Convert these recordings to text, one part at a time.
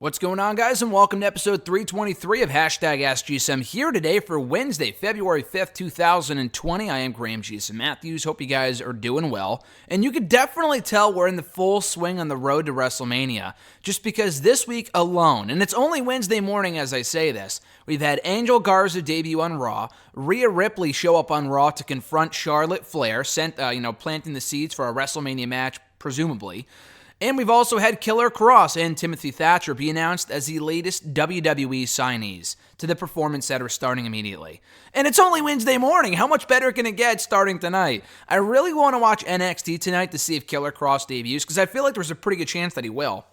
What's going on, guys, and welcome to episode 323 of AskGSM here today for Wednesday, February 5th, 2020. I am Graham GSM Matthews. Hope you guys are doing well. And you can definitely tell we're in the full swing on the road to WrestleMania just because this week alone, and it's only Wednesday morning as I say this, we've had Angel Garza debut on Raw, Rhea Ripley show up on Raw to confront Charlotte Flair, planting the seeds for a WrestleMania match, presumably. And we've also had Killer Kross and Timothy Thatcher be announced as the latest WWE signees to the Performance Center starting immediately. And it's only Wednesday morning. How much better can it get starting tonight? I really want to watch NXT tonight to see if Killer Kross debuts, because I feel like there's a pretty good chance that he will.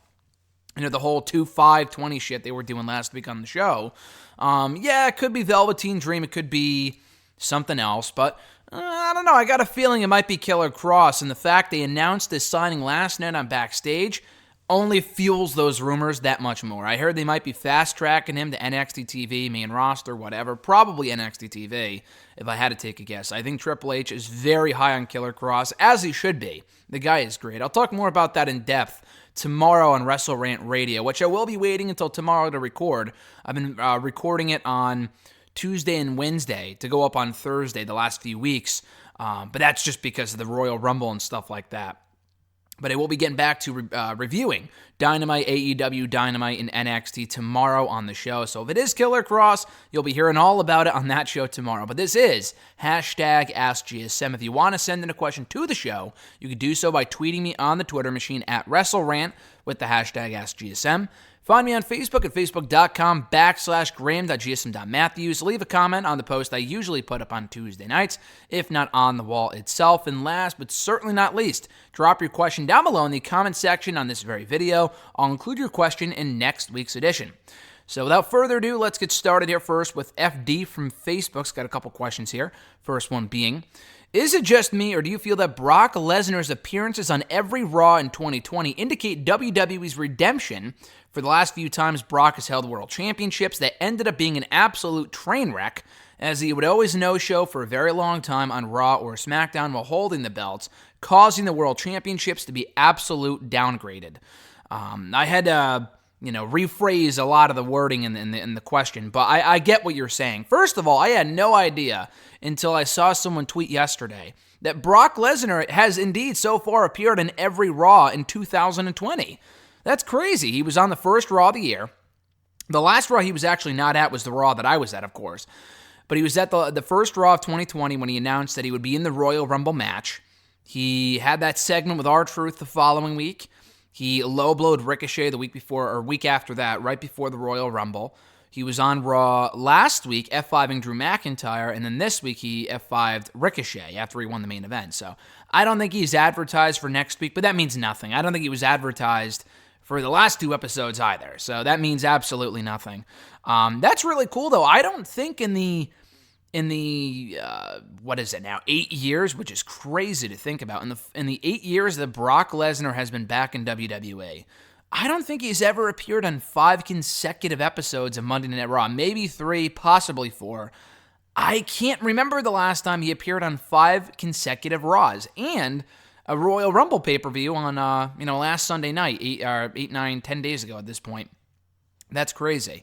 You know, the whole 2-5-20 shit they were doing last week on the show. It could be Velveteen Dream. It could be something else, but I don't know. I got a feeling it might be Killer Kross, and the fact they announced his signing last night on Backstage only fuels those rumors that much more. I heard they might be fast-tracking him to NXT TV, main roster, whatever. Probably NXT TV, if I had to take a guess. I think Triple H is very high on Killer Kross, as he should be. The guy is great. I'll talk more about that in depth tomorrow on WrestleRant Radio, which I will be waiting until tomorrow to record. I've been recording it on Tuesday and Wednesday to go up on Thursday the last few weeks, but that's just because of the Royal Rumble and stuff like that. But I will be getting back to reviewing Dynamite, AEW Dynamite, and NXT tomorrow on the show. So if it is Killer Kross, you'll be hearing all about it on that show tomorrow. But this is #AskGSM. If you want to send in a question to the show, you can do so by tweeting me on the Twitter machine at WrestleRant with the #AskGSM. Find me on Facebook at facebook.com/Graham.gsm.Matthews. Leave a comment on the post I usually put up on Tuesday nights, if not on the wall itself. And last but certainly not least, drop your question down below in the comment section on this very video. I'll include your question in next week's edition. So without further ado, let's get started here first with FD from Facebook's got a couple questions here. First one being, is it just me, or do you feel that Brock Lesnar's appearances on every Raw in 2020 indicate WWE's redemption for the last few times Brock has held world championships that ended up being an absolute train wreck, as he would always no-show for a very long time on Raw or SmackDown while holding the belts, causing the world championships to be absolute downgraded? I had to rephrase a lot of the wording in the question, but I get what you're saying. First of all, I had no idea until I saw someone tweet yesterday that Brock Lesnar has indeed so far appeared in every Raw in 2020. That's crazy. He was on the first Raw of the year. The last Raw he was actually not at was the Raw that I was at, of course. But he was at the first Raw of 2020 when he announced that he would be in the Royal Rumble match. He had that segment with R-Truth the following week. He low-blowed Ricochet the week before, or week after that, right before the Royal Rumble. He was on Raw last week, F5ing Drew McIntyre, and then this week he F5'd Ricochet after he won the main event. So I don't think he's advertised for next week, but that means nothing. I don't think he was advertised for the last two episodes either, so that means absolutely nothing. That's really cool, though. I don't think in the what is it now, 8 years, which is crazy to think about, in the 8 years that Brock Lesnar has been back in WWE, I don't think he's ever appeared on 5 consecutive episodes of Monday Night Raw, maybe 3, possibly 4. I can't remember the last time he appeared on 5 consecutive Raws, and a Royal Rumble pay-per-view on, last Sunday night, 8, 9, 10 days ago at this point. That's crazy,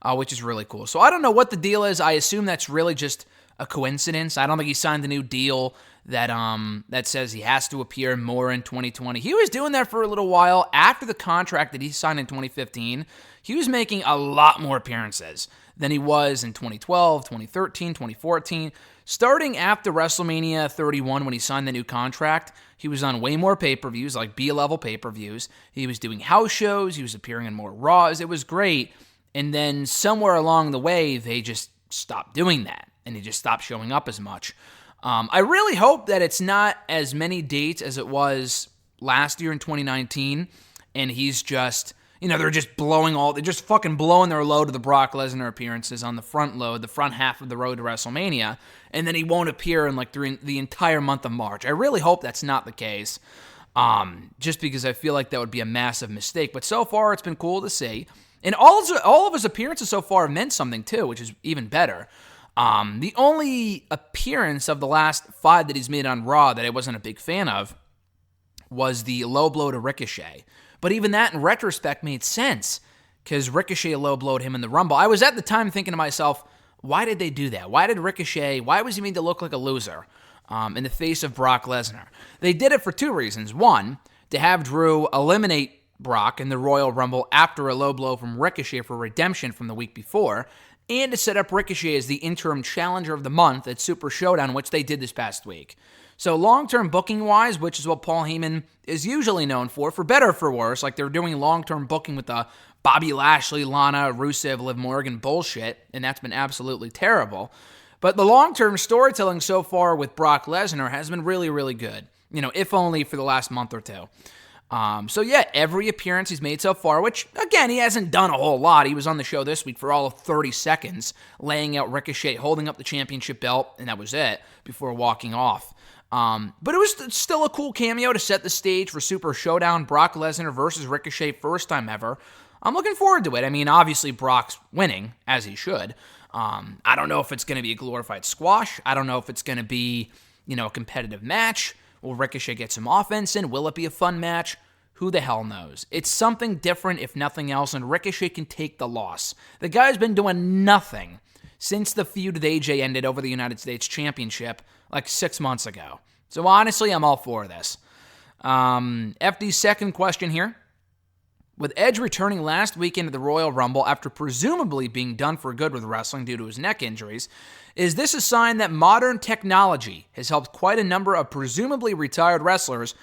which is really cool. So I don't know what the deal is. I assume that's really just a coincidence. I don't think he signed a new deal that says he has to appear more in 2020. He was doing that for a little while. After the contract that he signed in 2015, he was making a lot more appearances than he was in 2012, 2013, 2014. Starting after WrestleMania 31, when he signed the new contract, he was on way more pay-per-views, like B-level pay-per-views. He was doing house shows. He was appearing in more Raws. It was great. And then somewhere along the way, they just stopped doing that, and he just stopped showing up as much. I really hope that it's not as many dates as it was last year in 2019, and he's just, they're just fucking blowing their load of the Brock Lesnar appearances on the front load, the front half of the road to WrestleMania, and then he won't appear in during the entire month of March. I really hope that's not the case, just because I feel like that would be a massive mistake. But so far, it's been cool to see. And all of his appearances so far have meant something too, which is even better. The only appearance of the last 5 that he's made on Raw that I wasn't a big fan of was the low blow to Ricochet. But even that, in retrospect, made sense, because Ricochet low-blowed him in the Rumble. I was at the time thinking to myself, why did they do that? Why was he made to look like a loser in the face of Brock Lesnar? They did it for two reasons. One, to have Drew eliminate Brock in the Royal Rumble after a low blow from Ricochet for redemption from the week before, and to set up Ricochet as the interim challenger of the month at Super Showdown, which they did this past week. So long-term booking-wise, which is what Paul Heyman is usually known for better or for worse, like they're doing long-term booking with the Bobby Lashley, Lana, Rusev, Liv Morgan bullshit, and that's been absolutely terrible. But the long-term storytelling so far with Brock Lesnar has been really, really good, if only for the last month or two. So yeah, every appearance he's made so far, which, again, he hasn't done a whole lot. He was on the show this week for all of 30 seconds, laying out Ricochet, holding up the championship belt, and that was it, before walking off. But it was still a cool cameo to set the stage for Super Showdown, Brock Lesnar versus Ricochet, first time ever. I'm looking forward to it. I mean, obviously, Brock's winning, as he should. I don't know if it's going to be a glorified squash. I don't know if it's going to be, a competitive match. Will Ricochet get some offense in? Will it be a fun match? Who the hell knows? It's something different, if nothing else, and Ricochet can take the loss. The guy's been doing nothing since the feud with AJ ended over the United States Championship like 6 months ago. So honestly, I'm all for this. FD's second question here. With Edge returning last weekend to the Royal Rumble after presumably being done for good with wrestling due to his neck injuries, is this a sign that modern technology has helped quite a number of presumably retired wrestlers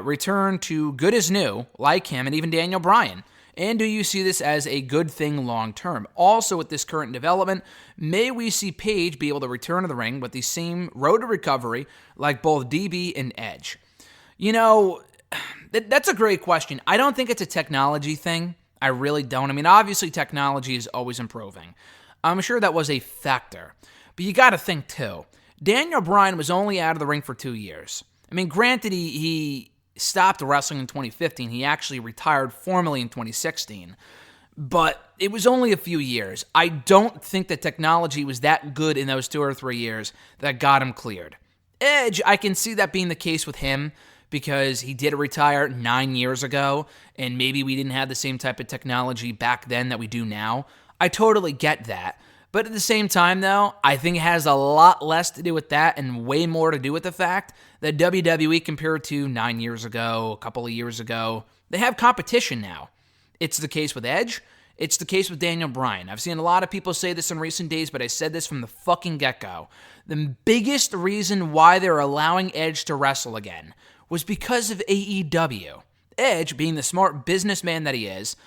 return to good as new, like him and even Daniel Bryan? And do you see this as a good thing long term? Also, with this current development, may we see Paige be able to return to the ring with the same road to recovery like both DB and Edge? That's a great question. I don't think it's a technology thing. I really don't. I mean, obviously, technology is always improving. I'm sure that was a factor. But you got to think, too. Daniel Bryan was only out of the ring for 2 years. I mean, granted, he stopped wrestling in 2015. He actually retired formally in 2016. But it was only a few years. I don't think that technology was that good in those 2 or 3 years that got him cleared. Edge, I can see that being the case with him, because he did retire 9 years ago, and maybe we didn't have the same type of technology back then that we do now. I totally get that. But at the same time, though, I think it has a lot less to do with that and way more to do with the fact that WWE, compared to 9 years ago, a couple of years ago, they have competition now. It's the case with Edge. It's the case with Daniel Bryan. I've seen a lot of people say this in recent days, but I said this from the fucking get-go. The biggest reason why they're allowing Edge to wrestle again was because of AEW. Edge, being the smart businessman that he is,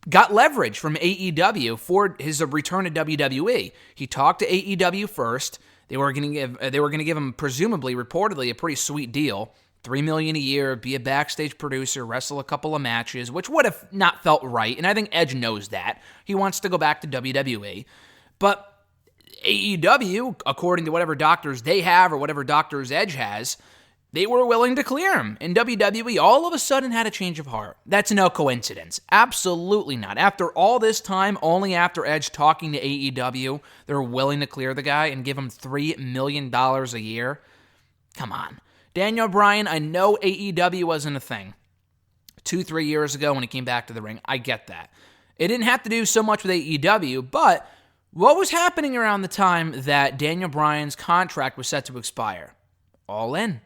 got leverage from AEW for his return to WWE. He talked to AEW first. They were going to give him, presumably, reportedly, a pretty sweet deal. $3 million a year, be a backstage producer, wrestle a couple of matches, which would have not felt right, and I think Edge knows that. He wants to go back to WWE. But AEW, according to whatever doctors they have or whatever doctors Edge has, they were willing to clear him. And WWE all of a sudden had a change of heart. That's no coincidence. Absolutely not. After all this time, only after Edge talking to AEW, they're willing to clear the guy and give him $3 million a year. Come on. Daniel Bryan, I know AEW wasn't a thing 2-3 years ago when he came back to the ring. I get that. It didn't have to do so much with AEW, but what was happening around the time that Daniel Bryan's contract was set to expire? All In.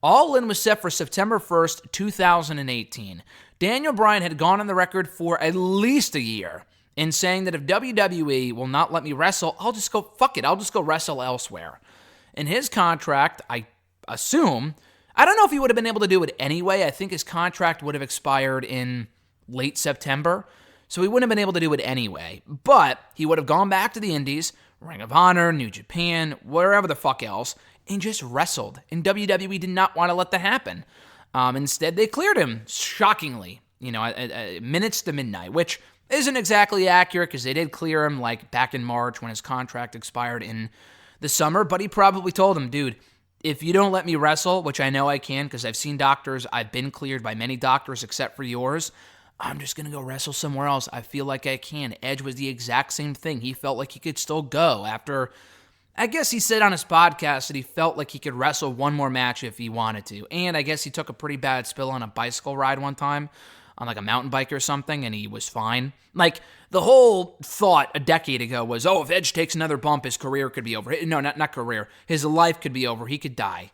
All In was set for September 1st, 2018. Daniel Bryan had gone on the record for at least a year in saying that if WWE will not let me wrestle, I'll just go wrestle elsewhere. In his contract, I assume, I don't know if he would have been able to do it anyway. I think his contract would have expired in late September, so he wouldn't have been able to do it anyway. But he would have gone back to the Indies, Ring of Honor, New Japan, wherever the fuck else, and just wrestled. And WWE did not want to let that happen. Instead, they cleared him, shockingly, minutes to midnight, which isn't exactly accurate because they did clear him like back in March when his contract expired in the summer. But he probably told him, dude, if you don't let me wrestle, which I know I can because I've seen doctors, I've been cleared by many doctors except for yours, I'm just going to go wrestle somewhere else. I feel like I can. Edge was the exact same thing. He felt like he could still go after, I guess he said on his podcast that he felt like he could wrestle one more match if he wanted to. And I guess he took a pretty bad spill on a bicycle ride one time. on like a mountain bike or something, and he was fine. Like, the whole thought a decade ago was, oh, if Edge takes another bump, his career could be over. No, not career. His life could be over. He could die.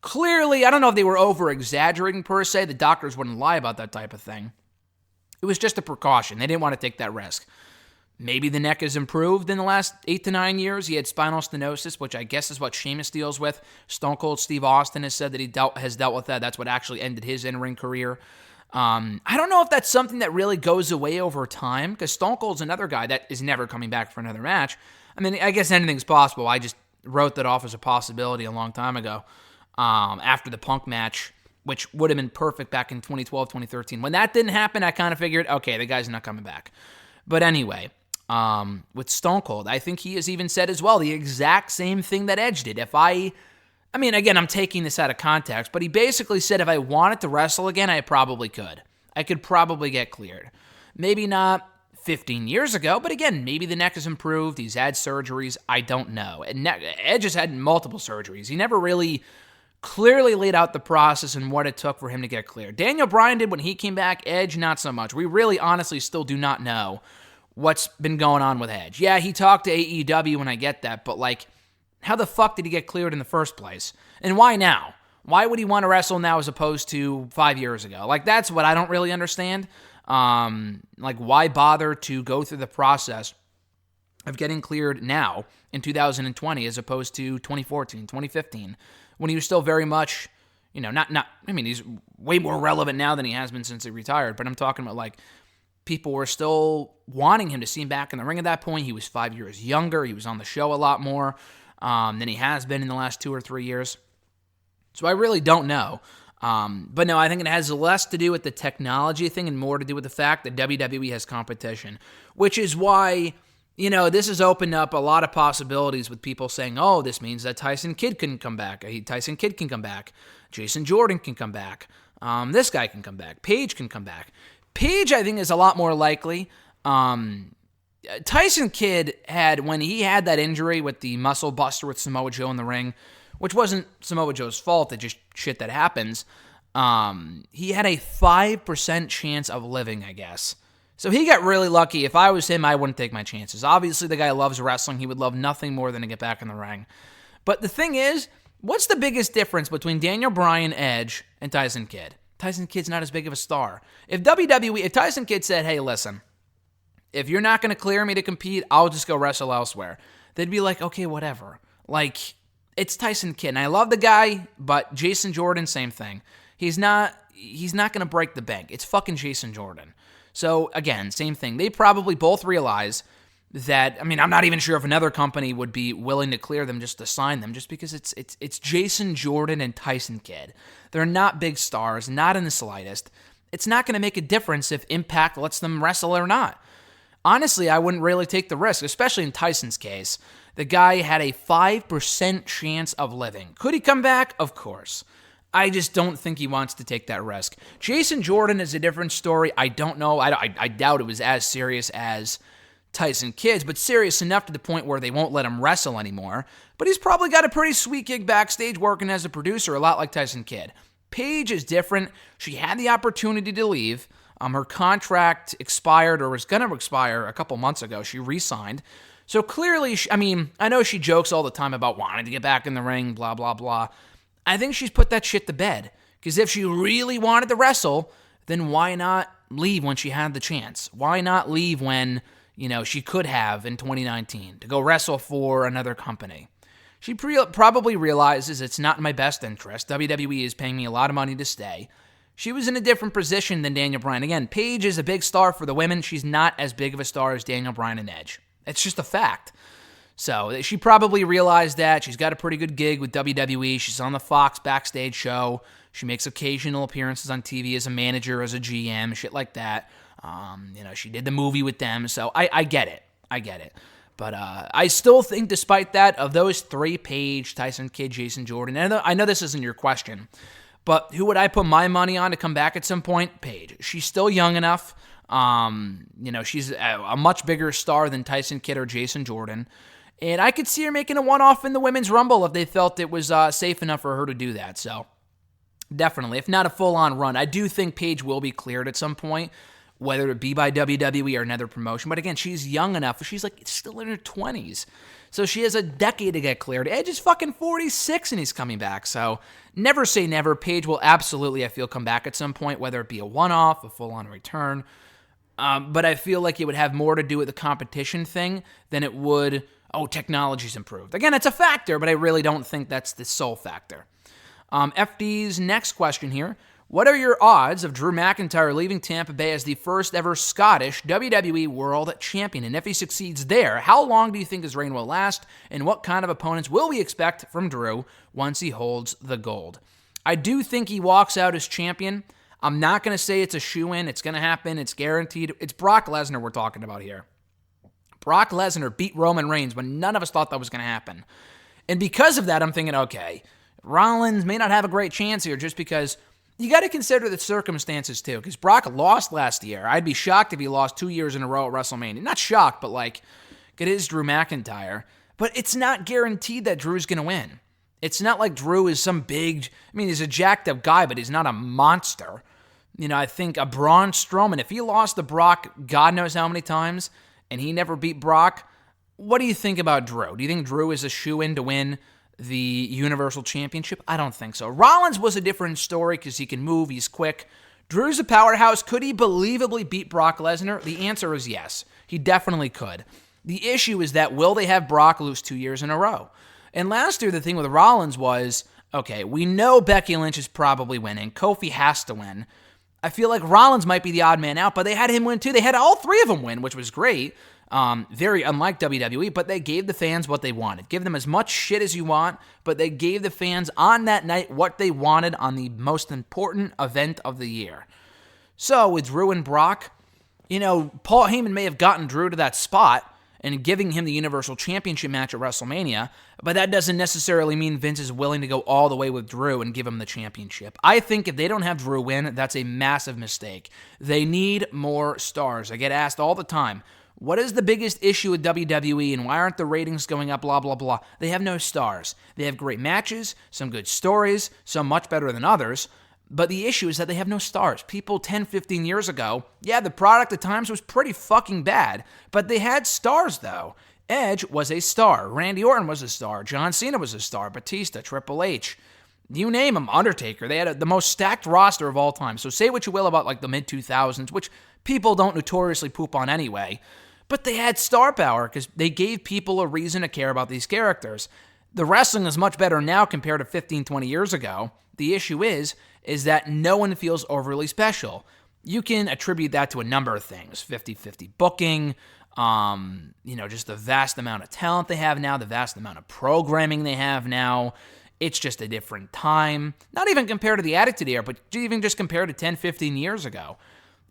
Clearly, I don't know if they were over-exaggerating per se. The doctors wouldn't lie about that type of thing. It was just a precaution. They didn't want to take that risk. Maybe the neck has improved in the last 8 to 9 years. He had spinal stenosis, which I guess is what Sheamus deals with. Stone Cold Steve Austin has said that he has dealt with that. That's what actually ended his in-ring career. I don't know if that's something that really goes away over time, because Stone Cold's another guy that is never coming back for another match. I mean, I guess anything's possible. I just wrote that off as a possibility a long time ago, after the Punk match, which would have been perfect back in 2012, 2013. When that didn't happen, I kind of figured, okay, the guy's not coming back. But anyway, with Stone Cold, I think he has even said as well the exact same thing that Edge did. I mean, again, I'm taking this out of context, but he basically said if I wanted to wrestle again, I probably could. I could probably get cleared. Maybe not 15 years ago, but again, maybe the neck has improved. He's had surgeries. I don't know. And Edge has had multiple surgeries. He never really clearly laid out the process and what it took for him to get cleared. Daniel Bryan did when he came back. Edge, not so much. We really honestly still do not know what's been going on with Edge. Yeah, he talked to AEW, and I get that, but like, how the fuck did he get cleared in the first place? And why now? Why would he want to wrestle now as opposed to 5 years ago? Like, that's what I don't really understand. Like, why bother to go through the process of getting cleared now in 2020 as opposed to 2014, 2015, when he was still very much, I mean, he's way more relevant now than he has been since he retired, but I'm talking about, like, people were still wanting him to see him back in the ring at that point. He was 5 years younger. He was on the show a lot more than he has been in the last 2 or 3 years. So I really don't know. But no, I think it has less to do with the technology thing and more to do with the fact that WWE has competition, which is why, this has opened up a lot of possibilities with people saying, oh, this means that Tyson Kidd can come back. Tyson Kidd can come back. Jason Jordan can come back. This guy can come back. Paige can come back. Paige, I think, is a lot more likely. Tyson Kidd when he had that injury with the muscle buster with Samoa Joe in the ring, which wasn't Samoa Joe's fault, it's just shit that happens, he had a 5% chance of living, I guess. So he got really lucky. If I was him, I wouldn't take my chances. Obviously, the guy loves wrestling. He would love nothing more than to get back in the ring. But the thing is, what's the biggest difference between Daniel Bryan, Edge, and Tyson Kidd? Tyson Kidd's not as big of a star. If Tyson Kidd said, hey, listen, if you're not going to clear me to compete, I'll just go wrestle elsewhere, they'd be like, okay, whatever. Like, it's Tyson Kidd. And I love the guy, but Jason Jordan, same thing. He's not going to break the bank. It's fucking Jason Jordan. So, again, same thing. They probably both realize that, I mean, I'm not even sure if another company would be willing to clear them just to sign them, just because it's Jason Jordan and Tyson Kidd. They're not big stars, not in the slightest. It's not going to make a difference if Impact lets them wrestle or not. Honestly, I wouldn't really take the risk, especially in Tyson's case. The guy had a 5% chance of living. Could he come back? Of course. I just don't think he wants to take that risk. Jason Jordan is a different story. I don't know. I doubt it was as serious as Tyson Kidd's, but serious enough to the point where they won't let him wrestle anymore. But he's probably got a pretty sweet gig backstage working as a producer, a lot like Tyson Kidd. Paige is different. She had the opportunity to leave. Her contract expired or was going to expire a couple months ago. She re-signed. So clearly, I know she jokes all the time about wanting to get back in the ring, blah, blah, blah. I think she's put that shit to bed. Because if she really wanted to wrestle, then why not leave when she had the chance? Why not leave when, she could have in 2019 to go wrestle for another company? She probably realizes it's not in my best interest. WWE is paying me a lot of money to stay. She was in a different position than Daniel Bryan. Again, Paige is a big star for the women. She's not as big of a star as Daniel Bryan and Edge. It's just a fact. So she probably realized that. She's got a pretty good gig with WWE. She's on the Fox backstage show. She makes occasional appearances on TV as a manager, as a GM, shit like that. She did the movie with them. So I get it. But I still think, despite that, of those three, Paige, Tyson Kidd, Jason Jordan, and I know this isn't your question, but who would I put my money on to come back at some point? Paige. She's still young enough. She's a much bigger star than Tyson Kidd or Jason Jordan. And I could see her making a one-off in the Women's Rumble if they felt it was safe enough for her to do that. So Definitely, if not a full-on run. I do think Paige will be cleared at some point, whether it be by WWE or another promotion. But again, she's young enough. She's still in her 20s. So she has a decade to get cleared. Edge is fucking 46 and he's coming back. So never say never. Paige will absolutely, I feel, come back at some point, whether it be a one-off, a full-on return. But I feel like it would have more to do with the competition thing than it would, technology's improved. Again, it's a factor, but I really don't think that's the sole factor. FD's next question here. What are your odds of Drew McIntyre leaving Tampa Bay as the first ever Scottish WWE World Champion? And if he succeeds there, how long do you think his reign will last? And what kind of opponents will we expect from Drew once he holds the gold? I do think he walks out as champion. I'm not going to say it's a shoo-in. It's going to happen. It's guaranteed. It's Brock Lesnar we're talking about here. Brock Lesnar beat Roman Reigns when none of us thought that was going to happen. And because of that, I'm thinking, okay, Rollins may not have a great chance here just because you got to consider the circumstances too. Because Brock lost last year. I'd be shocked if he lost 2 years in a row at WrestleMania. Not shocked, but it is Drew McIntyre. But it's not guaranteed that Drew's going to win. It's not like Drew is some big, he's a jacked up guy, but he's not a monster. I think a Braun Strowman, if he lost to Brock God knows how many times, and he never beat Brock, what do you think about Drew? Do you think Drew is a shoo-in to win the Universal Championship? I don't think so. Rollins was a different story because he can move, he's quick. Drew's a powerhouse. Could he believably beat Brock Lesnar? The answer is yes. He definitely could. The issue is that will they have Brock lose 2 years in a row? And last year, the thing with Rollins was, okay, we know Becky Lynch is probably winning. Kofi has to win. I feel like Rollins might be the odd man out, but they had him win too. They had all three of them win, which was great. Very unlike WWE, but they gave the fans what they wanted. Give them as much shit as you want, but they gave the fans on that night what they wanted on the most important event of the year. So with Drew and Brock, Paul Heyman may have gotten Drew to that spot and giving him the Universal Championship match at WrestleMania, but that doesn't necessarily mean Vince is willing to go all the way with Drew and give him the championship. I think if they don't have Drew win, that's a massive mistake. They need more stars. I get asked all the time, what is the biggest issue with WWE and why aren't the ratings going up, blah, blah, blah. They have no stars. They have great matches, some good stories, some much better than others, but the issue is that they have no stars. People 10, 15 years ago, the product at times was pretty fucking bad, but they had stars though. Edge was a star. Randy Orton was a star. John Cena was a star. Batista, Triple H, you name them, Undertaker. They had the most stacked roster of all time. So say what you will about the mid-2000s, which people don't notoriously poop on anyway, but they had star power because they gave people a reason to care about these characters. The wrestling is much better now compared to 15, 20 years ago. The issue is that no one feels overly special. You can attribute that to a number of things. 50-50 booking, just the vast amount of talent they have now, the vast amount of programming they have now. It's just a different time. Not even compared to the Attitude Era, but even just compared to 10, 15 years ago.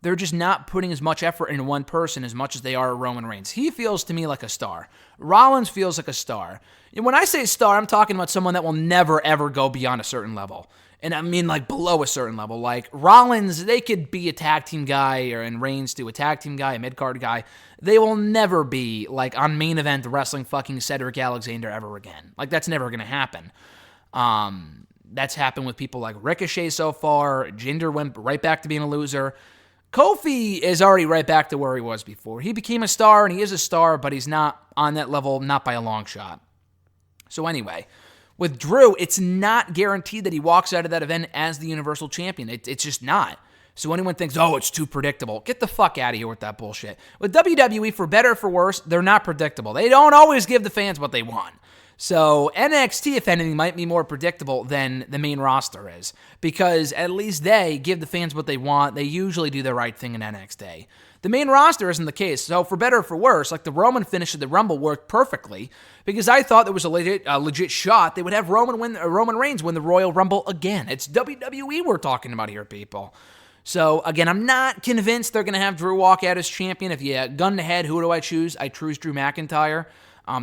They're just not putting as much effort into one person as much as they are Roman Reigns. He feels to me like a star. Rollins feels like a star. And when I say star, I'm talking about someone that will never, ever go beyond a certain level. And I mean below a certain level. Like Rollins, they could be a tag team guy, and Reigns too, a tag team guy, a mid-card guy. They will never be on main event wrestling fucking Cedric Alexander ever again. That's never going to happen. That's happened with people like Ricochet so far. Jinder went right back to being a loser. Kofi is already right back to where he was before. He became a star, and he is a star, but he's not on that level, not by a long shot. So anyway, with Drew, it's not guaranteed that he walks out of that event as the Universal Champion. It's just not. So anyone thinks, it's too predictable. Get the fuck out of here with that bullshit. With WWE, for better or for worse, they're not predictable. They don't always give the fans what they want. So NXT, if anything, might be more predictable than the main roster is, because at least they give the fans what they want. They usually do the right thing in NXT. The main roster isn't the case. So for better or for worse, the Roman finish of the Rumble worked perfectly, because I thought there was a legit shot they would have Roman Reigns win the Royal Rumble again. It's WWE we're talking about here, people. So again, I'm not convinced they're going to have Drew walk out as champion. If you gun to head, who do I choose? I choose Drew McIntyre.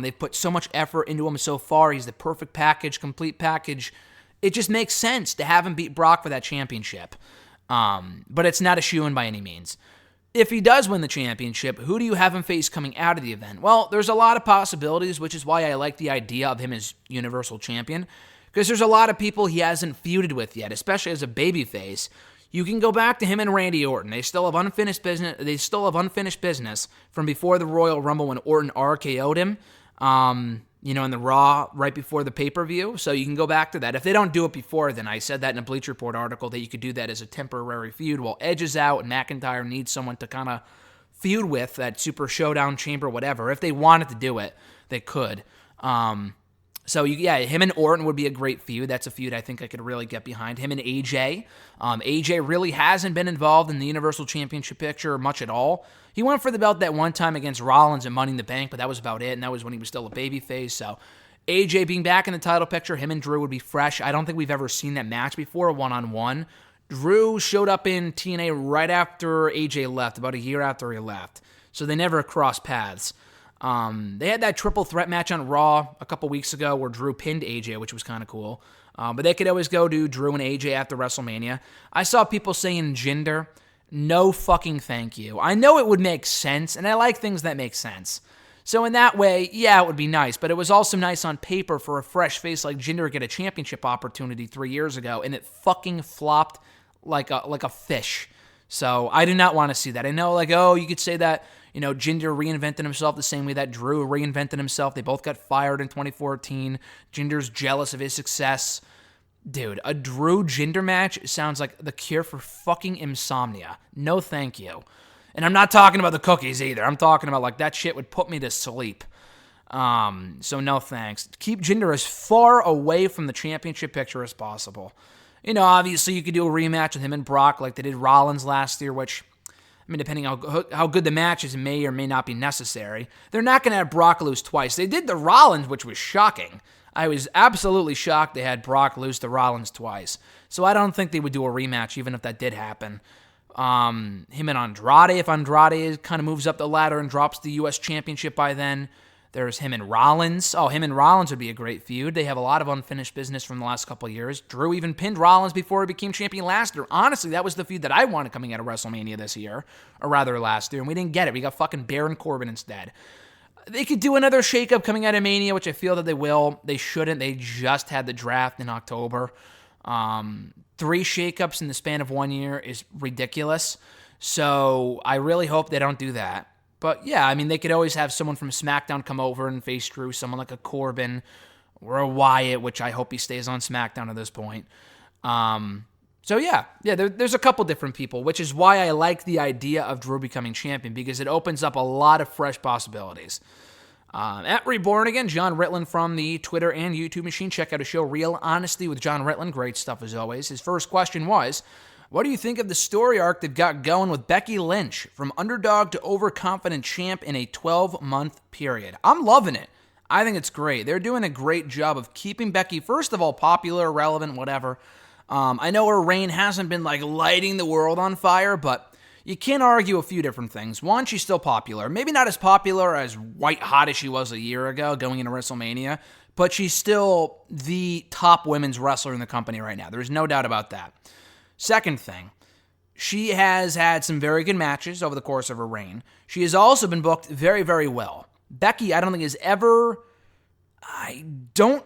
They've put so much effort into him so far. He's the perfect package, complete package. It just makes sense to have him beat Brock for that championship. But it's not a shoo-in by any means. If he does win the championship, who do you have him face coming out of the event? Well, there's a lot of possibilities, which is why I like the idea of him as Universal Champion. because there's a lot of people he hasn't feuded with yet, especially as a babyface. You can go back to him and Randy Orton. They still have unfinished business from before the Royal Rumble when Orton RKO'd him, in the Raw right before the pay-per-view. So you can go back to that. If they don't do it before, then I said that in a Bleacher Report article that you could do that as a temporary feud while Edge is out and McIntyre needs someone to kind of feud with, that Super Showdown Chamber, whatever. If they wanted to do it, they could. Him and Orton would be a great feud. That's a feud I think I could really get behind. Him and AJ. AJ really hasn't been involved in the Universal Championship picture much at all. He went for the belt that one time against Rollins and Money in the Bank, but that was about it, and that was when he was still a babyface. So AJ being back in the title picture, him and Drew would be fresh. I don't think we've ever seen that match before, one-on-one. Drew showed up in TNA right after AJ left, about a year after he left. So they never crossed paths. They had that triple threat match on Raw a couple weeks ago where Drew pinned AJ, which was kind of cool. But they could always go to Drew and AJ after WrestleMania. I saw people saying Jinder. No fucking thank you. I know it would make sense, and I like things that make sense. So in that way, yeah, it would be nice. But it was also nice on paper for a fresh face like Jinder to get a championship opportunity 3 years ago, and it fucking flopped like a fish. So I do not want to see that. I know, you could say that, Jinder reinvented himself the same way that Drew reinvented himself. They both got fired in 2014. Jinder's jealous of his success. Dude, a Drew-Jinder match sounds like the cure for fucking insomnia. No thank you. And I'm not talking about the cookies either. I'm talking about, that shit would put me to sleep. So no thanks. Keep Jinder as far away from the championship picture as possible. Obviously you could do a rematch with him and Brock like they did Rollins last year, which, depending on how good the match is, may or may not be necessary. They're not going to have Brock lose twice. They did the Rollins, which was shocking. I was absolutely shocked they had Brock lose to Rollins twice. So I don't think they would do a rematch, even if that did happen. Him and Andrade, if Andrade kind of moves up the ladder and drops the U.S. Championship by then. There's him and Rollins. Oh, him and Rollins would be a great feud. They have a lot of unfinished business from the last couple of years. Drew even pinned Rollins before he became champion last year. Honestly, that was the feud that I wanted coming out of WrestleMania this year, or rather last year, and we didn't get it. We got fucking Baron Corbin instead. They could do another shakeup coming out of Mania, which I feel that they will. They shouldn't. They just had the draft in October. 3 shakeups in the span of 1 year is ridiculous. So I really hope they don't do that. But yeah, they could always have someone from SmackDown come over and face Drew, someone like a Corbin or a Wyatt, which I hope he stays on SmackDown at this point. There's a couple different people, which is why I like the idea of Drew becoming champion, because it opens up a lot of fresh possibilities. At Reborn Again, John Ritland from the Twitter and YouTube machine. Check out his show, Real Honesty with John Ritland. Great stuff as always. His first question was, what do you think of the story arc they've got going with Becky Lynch from underdog to overconfident champ in a 12-month period? I'm loving it. I think it's great. They're doing a great job of keeping Becky, first of all, popular, relevant, whatever. I know her reign hasn't been lighting the world on fire, but you can't argue a few different things. One, she's still popular. Maybe not as popular as white hot as she was a year ago going into WrestleMania, but she's still the top women's wrestler in the company right now. There's no doubt about that. Second thing, she has had some very good matches over the course of her reign. She has also been booked very, very well. Becky, I don't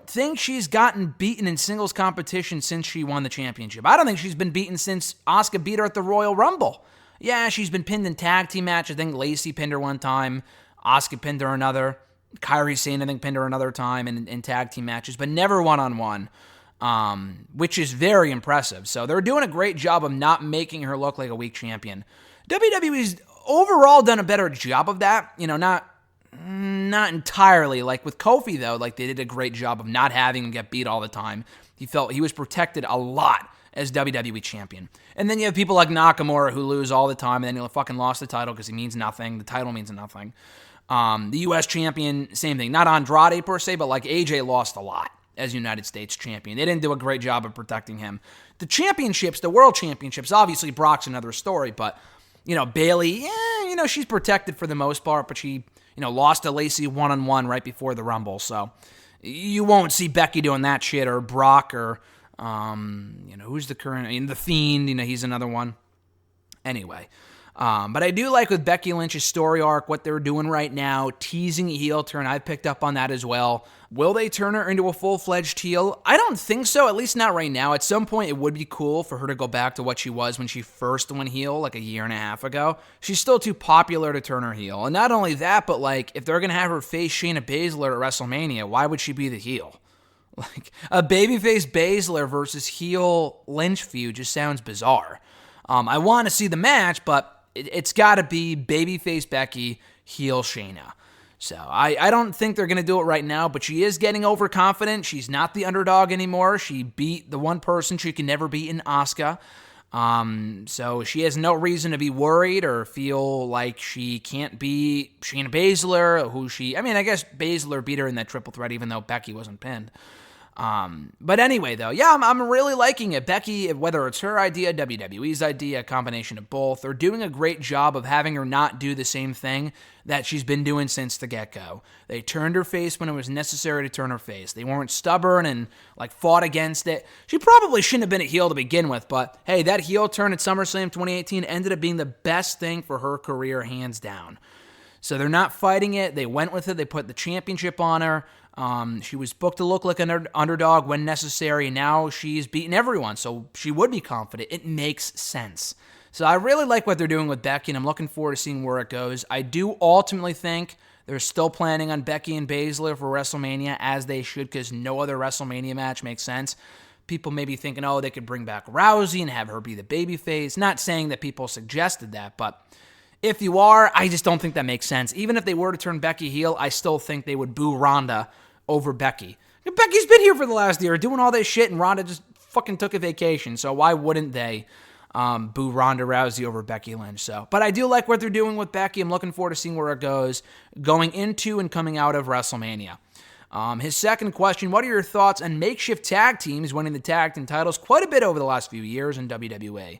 think she's gotten beaten in singles competition since she won the championship. I don't think she's been beaten since Asuka beat her at the Royal Rumble. Yeah, she's been pinned in tag team matches. I think Lacey pinned her one time. Asuka pinned her another. Kairi Sane, I think, pinned her another time in tag team matches, but never one-on-one. Which is very impressive. So they're doing a great job of not making her look like a weak champion. WWE's overall done a better job of that. Not entirely. Like with Kofi, though, they did a great job of not having him get beat all the time. He felt he was protected a lot as WWE champion. And then you have people like Nakamura who lose all the time, and then he'll fucking lost the title because he means nothing. The title means nothing. The U.S. champion, same thing. Not Andrade per se, but AJ lost a lot as United States champion. They didn't do a great job of protecting him. The championships, the world championships, obviously Brock's another story, but, Bayley, she's protected for the most part, but she, lost to Lacey one-on-one right before the Rumble, so you won't see Becky doing that shit, or Brock, or, who's the current, the Fiend, he's another one. Anyway, But I do like with Becky Lynch's story arc, what they're doing right now, teasing a heel turn. I've picked up on that as well. Will they turn her into a full-fledged heel? I don't think so, at least not right now. At some point, it would be cool for her to go back to what she was when she first went heel, like a year and a half ago. She's still too popular to turn her heel. And not only that, but like, if they're going to have her face Shayna Baszler at WrestleMania, why would she be the heel? Like, a babyface Baszler versus heel Lynch feud just sounds bizarre. I want to see the match, but it's got to be babyface Becky, heel Shayna. So I don't think they're going to do it right now, but she is getting overconfident. She's not the underdog anymore. She beat the one person she can never beat in Asuka. So she has no reason to be worried or feel like she can't beat Shayna Baszler, I guess Baszler beat her in that triple threat even though Becky wasn't pinned. But anyway, though, yeah, I'm really liking it. Becky, whether it's her idea, WWE's idea, a combination of both, they're doing a great job of having her not do the same thing that she's been doing since the get-go. They turned her face when it was necessary to turn her face. They weren't stubborn and, fought against it. She probably shouldn't have been a heel to begin with, but, hey, that heel turn at SummerSlam 2018 ended up being the best thing for her career, hands down. So they're not fighting it. They went with it. They put the championship on her. She was booked to look like an underdog when necessary. Now she's beaten everyone, so she would be confident. It makes sense. So I really like what they're doing with Becky, and I'm looking forward to seeing where it goes. I do ultimately think they're still planning on Becky and Baszler for WrestleMania, as they should, because no other WrestleMania match makes sense. People may be thinking, they could bring back Rousey and have her be the babyface. Not saying that people suggested that, but if you are, I just don't think that makes sense. Even if they were to turn Becky heel, I still think they would boo Ronda over Becky. Becky's been here for the last year doing all this shit, and Ronda just fucking took a vacation, so why wouldn't they boo Ronda Rousey over Becky Lynch? But I do like what they're doing with Becky. I'm looking forward to seeing where it goes going into and coming out of WrestleMania. His second question, what are your thoughts on makeshift tag teams winning the tag team titles quite a bit over the last few years in WWE?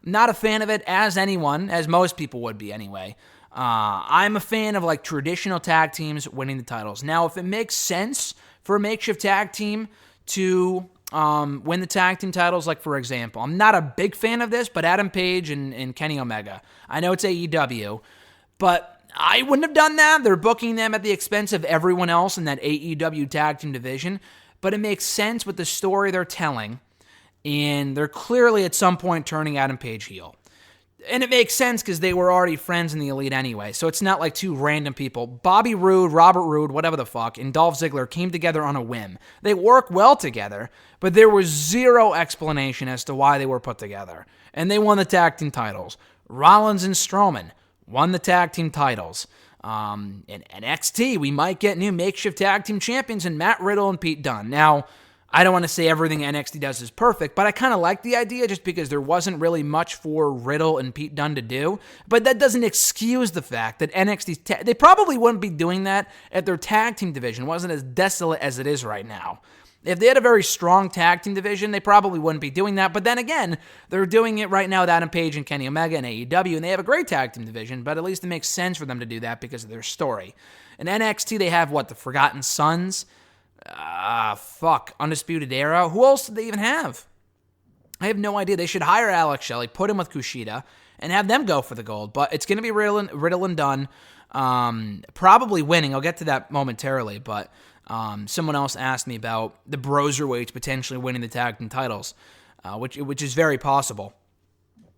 Not a fan of it, as anyone, as most people would be anyway. I'm a fan of traditional tag teams winning the titles. Now, if it makes sense for a makeshift tag team to win the tag team titles, for example, I'm not a big fan of this, but Adam Page and Kenny Omega. I know it's AEW, but I wouldn't have done that. They're booking them at the expense of everyone else in that AEW tag team division, but it makes sense with the story they're telling, and they're clearly at some point turning Adam Page heel. And it makes sense because they were already friends in the Elite anyway, so it's not like two random people. Bobby Roode, Robert Roode, whatever the fuck, and Dolph Ziggler came together on a whim. They work well together, but there was zero explanation as to why they were put together. And they won the tag team titles. Rollins and Strowman won the tag team titles. In NXT, we might get new makeshift tag team champions in Matt Riddle and Pete Dunne. Now, I don't want to say everything NXT does is perfect, but I kind of like the idea just because there wasn't really much for Riddle and Pete Dunne to do. But that doesn't excuse the fact that NXT, they probably wouldn't be doing that if their tag team division wasn't as desolate as it is right now. If they had a very strong tag team division, they probably wouldn't be doing that. But then again, they're doing it right now with Adam Page and Kenny Omega and AEW, and they have a great tag team division, but at least it makes sense for them to do that because of their story. In NXT, they have, the Forgotten Sons? Undisputed Era. Who else did they even have? I have no idea. They should hire Alex Shelley, put him with Kushida, and have them go for the gold. But it's going to be Riddle and Dunne, probably winning. I'll get to that momentarily, but someone else asked me about the BroserWeights potentially winning the tag team titles, which is very possible.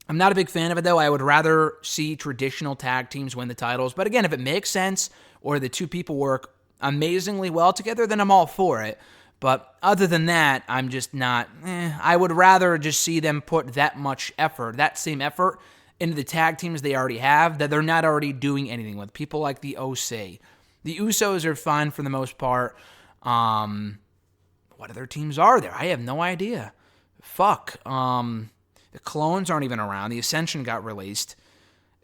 I'm not a big fan of it, though. I would rather see traditional tag teams win the titles. But again, if it makes sense or the two people work amazingly well together, then I'm all for it. But other than that, I'm just not. I would rather just see them put that much effort, that same effort, into the tag teams they already have that they're not already doing anything with. People like the OC. The Usos are fine for the most part. What other teams are there? I have no idea. The Clones aren't even around. The Ascension got released.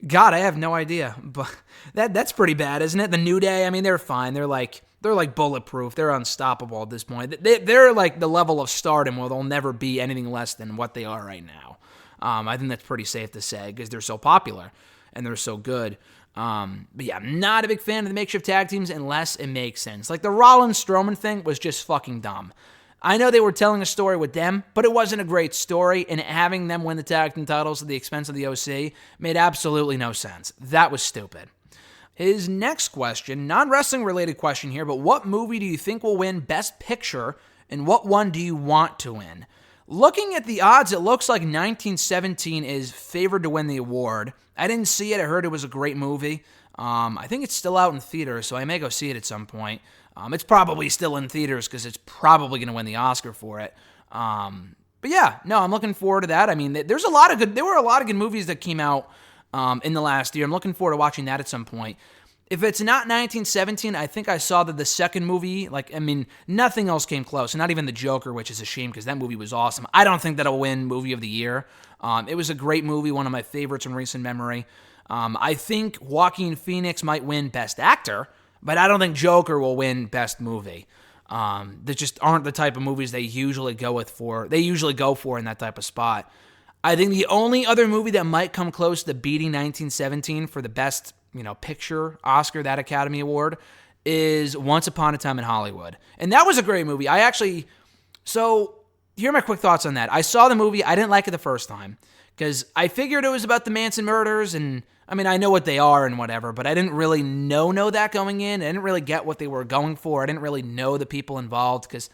God, I have no idea. But that's pretty bad, isn't it? The New Day, they're fine. They're like bulletproof. They're unstoppable at this point. They're like the level of stardom where they'll never be anything less than what they are right now. I think that's pretty safe to say because they're so popular and they're so good. But yeah, I'm not a big fan of the makeshift tag teams unless it makes sense. Like the Rollins-Strowman thing was just fucking dumb. I know they were telling a story with them, but it wasn't a great story, and having them win the tag team titles at the expense of the OC made absolutely no sense. That was stupid. His next question, non-wrestling related question here, but what movie do you think will win Best Picture, and what one do you want to win? Looking at the odds, it looks like 1917 is favored to win the award. I didn't see it. I heard it was a great movie. I think it's still out in theaters, so I may go see it at some point. It's probably still in theaters because it's probably going to win the Oscar for it. But yeah, no, I'm looking forward to that. I mean, there were a lot of good movies that came out in the last year. I'm looking forward to watching that at some point. If it's not 1917, I think I saw that the second movie, nothing else came close. Not even The Joker, which is a shame because that movie was awesome. I don't think that'll win Movie of the Year. It was a great movie, one of my favorites in recent memory. I think Joaquin Phoenix might win Best Actor, but I don't think Joker will win Best Movie. That just aren't the type of movies they usually go for in that type of spot. I think the only other movie that might come close to beating 1917 for the Best Picture Oscar, that Academy Award, is Once Upon a Time in Hollywood. And that was a great movie. So here are my quick thoughts on that. I saw the movie. I didn't like it the first time because I figured it was about the Manson murders, and I know what they are and whatever, but I didn't really know that going in. I didn't really get what they were going for. I didn't really know the people involved because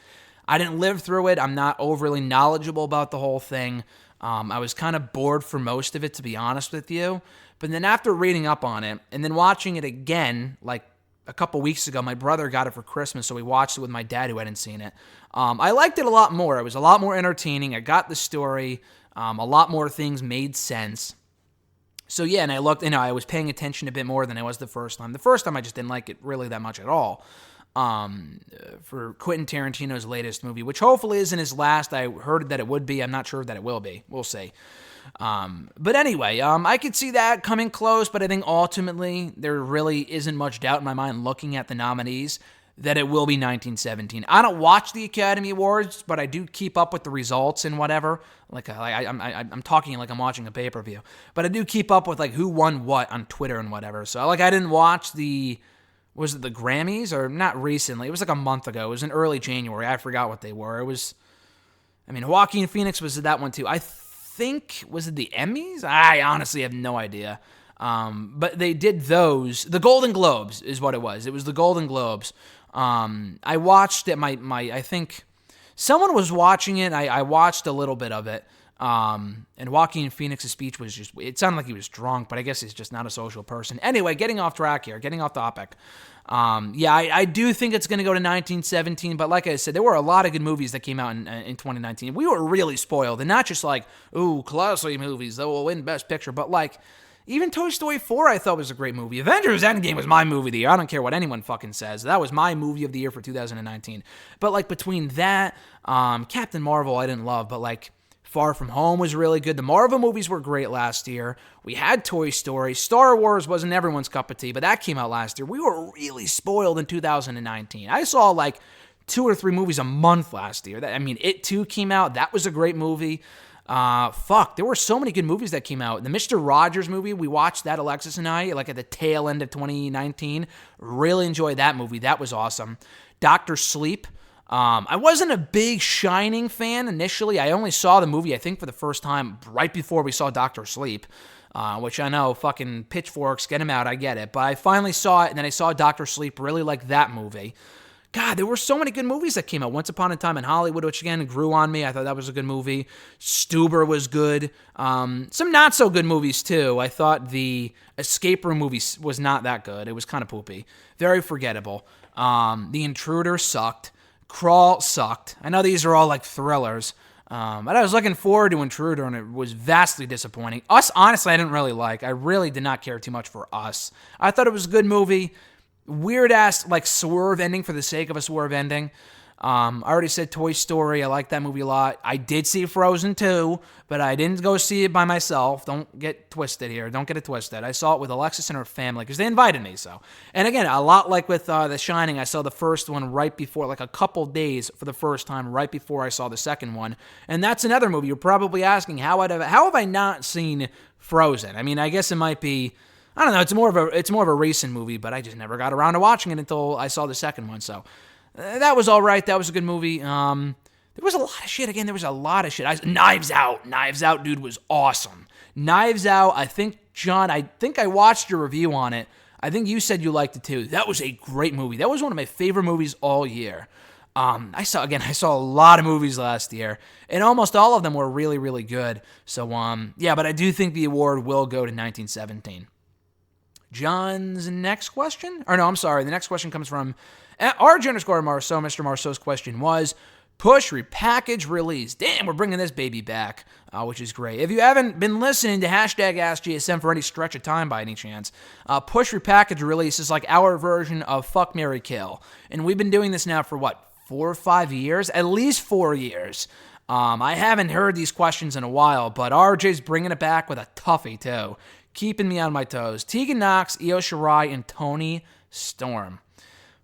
I didn't live through it. I'm not overly knowledgeable about the whole thing. I was kind of bored for most of it, to be honest with you. But then after reading up on it and then watching it again, like a couple weeks ago, my brother got it for Christmas, so we watched it with my dad who hadn't seen it. I liked it a lot more. It was a lot more entertaining. I got the story. A lot more things made sense. So yeah, and I looked, I was paying attention a bit more than I was the first time. The first time I just didn't like it really that much at all. For Quentin Tarantino's latest movie, which hopefully isn't his last. I heard that it would be. I'm not sure that it will be. We'll see. But anyway, I could see that coming close, but I think ultimately there really isn't much doubt in my mind looking at the nominees that it will be 1917. I don't watch the Academy Awards, but I do keep up with the results and whatever. I'm talking like I'm watching a pay-per-view, but I do keep up with who won what on Twitter and whatever. So I didn't watch was it the Grammys or not recently? It was a month ago. It was in early January. I forgot what they were. It was, Joaquin Phoenix was that one too. I think, was it the Emmys? I honestly have no idea. But they did those. The Golden Globes is what it was. It was the Golden Globes. I watched it. I think someone was watching it. I watched a little bit of it. And Joaquin Phoenix's speech was it sounded like he was drunk, but I guess he's just not a social person. Anyway, getting off track here, getting off topic. I do think it's going to go to 1917, but like I said, there were a lot of good movies that came out in 2019. We were really spoiled, and not just classy movies that will win Best Picture, but even Toy Story 4 I thought was a great movie. Avengers Endgame was my movie of the year. I don't care what anyone fucking says. That was my movie of the year for 2019. But between that, Captain Marvel I didn't love, but Far From Home was really good. The Marvel movies were great last year. We had Toy Story. Star Wars wasn't everyone's cup of tea, but that came out last year. We were really spoiled in 2019. I saw 2 or 3 movies a month last year. It Too came out. That was a great movie. There were so many good movies that came out. The Mr. Rogers movie, we watched that, Alexis and I, at the tail end of 2019. Really enjoyed that movie. That was awesome. Dr. Sleep. I wasn't a big Shining fan initially. I only saw the movie, I think, for the first time right before we saw Dr. Sleep, which I know, fucking pitchforks, get him out, I get it. But I finally saw it, and then I saw Dr. Sleep, really liked that movie. God, there were so many good movies that came out. Once Upon a Time in Hollywood, which again grew on me. I thought that was a good movie. Stuber was good. Some not so good movies too. I thought the Escape Room movie was not that good. It was kind of poopy. Very forgettable. The Intruder sucked. Crawl sucked. I know these are all thrillers. But I was looking forward to Intruder, and it was vastly disappointing. Us, honestly, I didn't really like. I really did not care too much for Us. I thought it was a good movie. Weird-ass, swerve ending for the sake of a swerve ending. I already said Toy Story. I like that movie a lot. I did see Frozen 2, but I didn't go see it by myself. Don't get twisted here. Don't get it twisted. I saw it with Alexis and her family because they invited me. So, and again, a lot like with The Shining, I saw the first one right before, a couple days for the first time, right before I saw the second one. And that's another movie. You're probably asking, how have I not seen Frozen? I guess it might be, I don't know. It's more of a recent movie, but I just never got around to watching it until I saw the second one. So that was all right. That was a good movie. There was a lot of shit. Again, there was a lot of shit. Knives Out. Knives Out, dude, was awesome. Knives Out, I think, John, I watched your review on it. I think you said you liked it too. That was a great movie. That was one of my favorite movies all year. I saw a lot of movies last year, and almost all of them were really, really good. So, but I do think the award will go to 1917. John's next question? The next question comes from RJ_Marceau. Mr. Marceau's question was, Push, Repackage, Release. Damn, we're bringing this baby back, which is great. If you haven't been listening to #AskGSM for any stretch of time by any chance, Push, Repackage, Release is like our version of Fuck, Marry, Kill. And we've been doing this now for, 4 or 5 years? At least 4 years. I haven't heard these questions in a while, but RJ's bringing it back with a toughie, too. Keeping me on my toes. Tegan Nox, Io Shirai, and Toni Storm.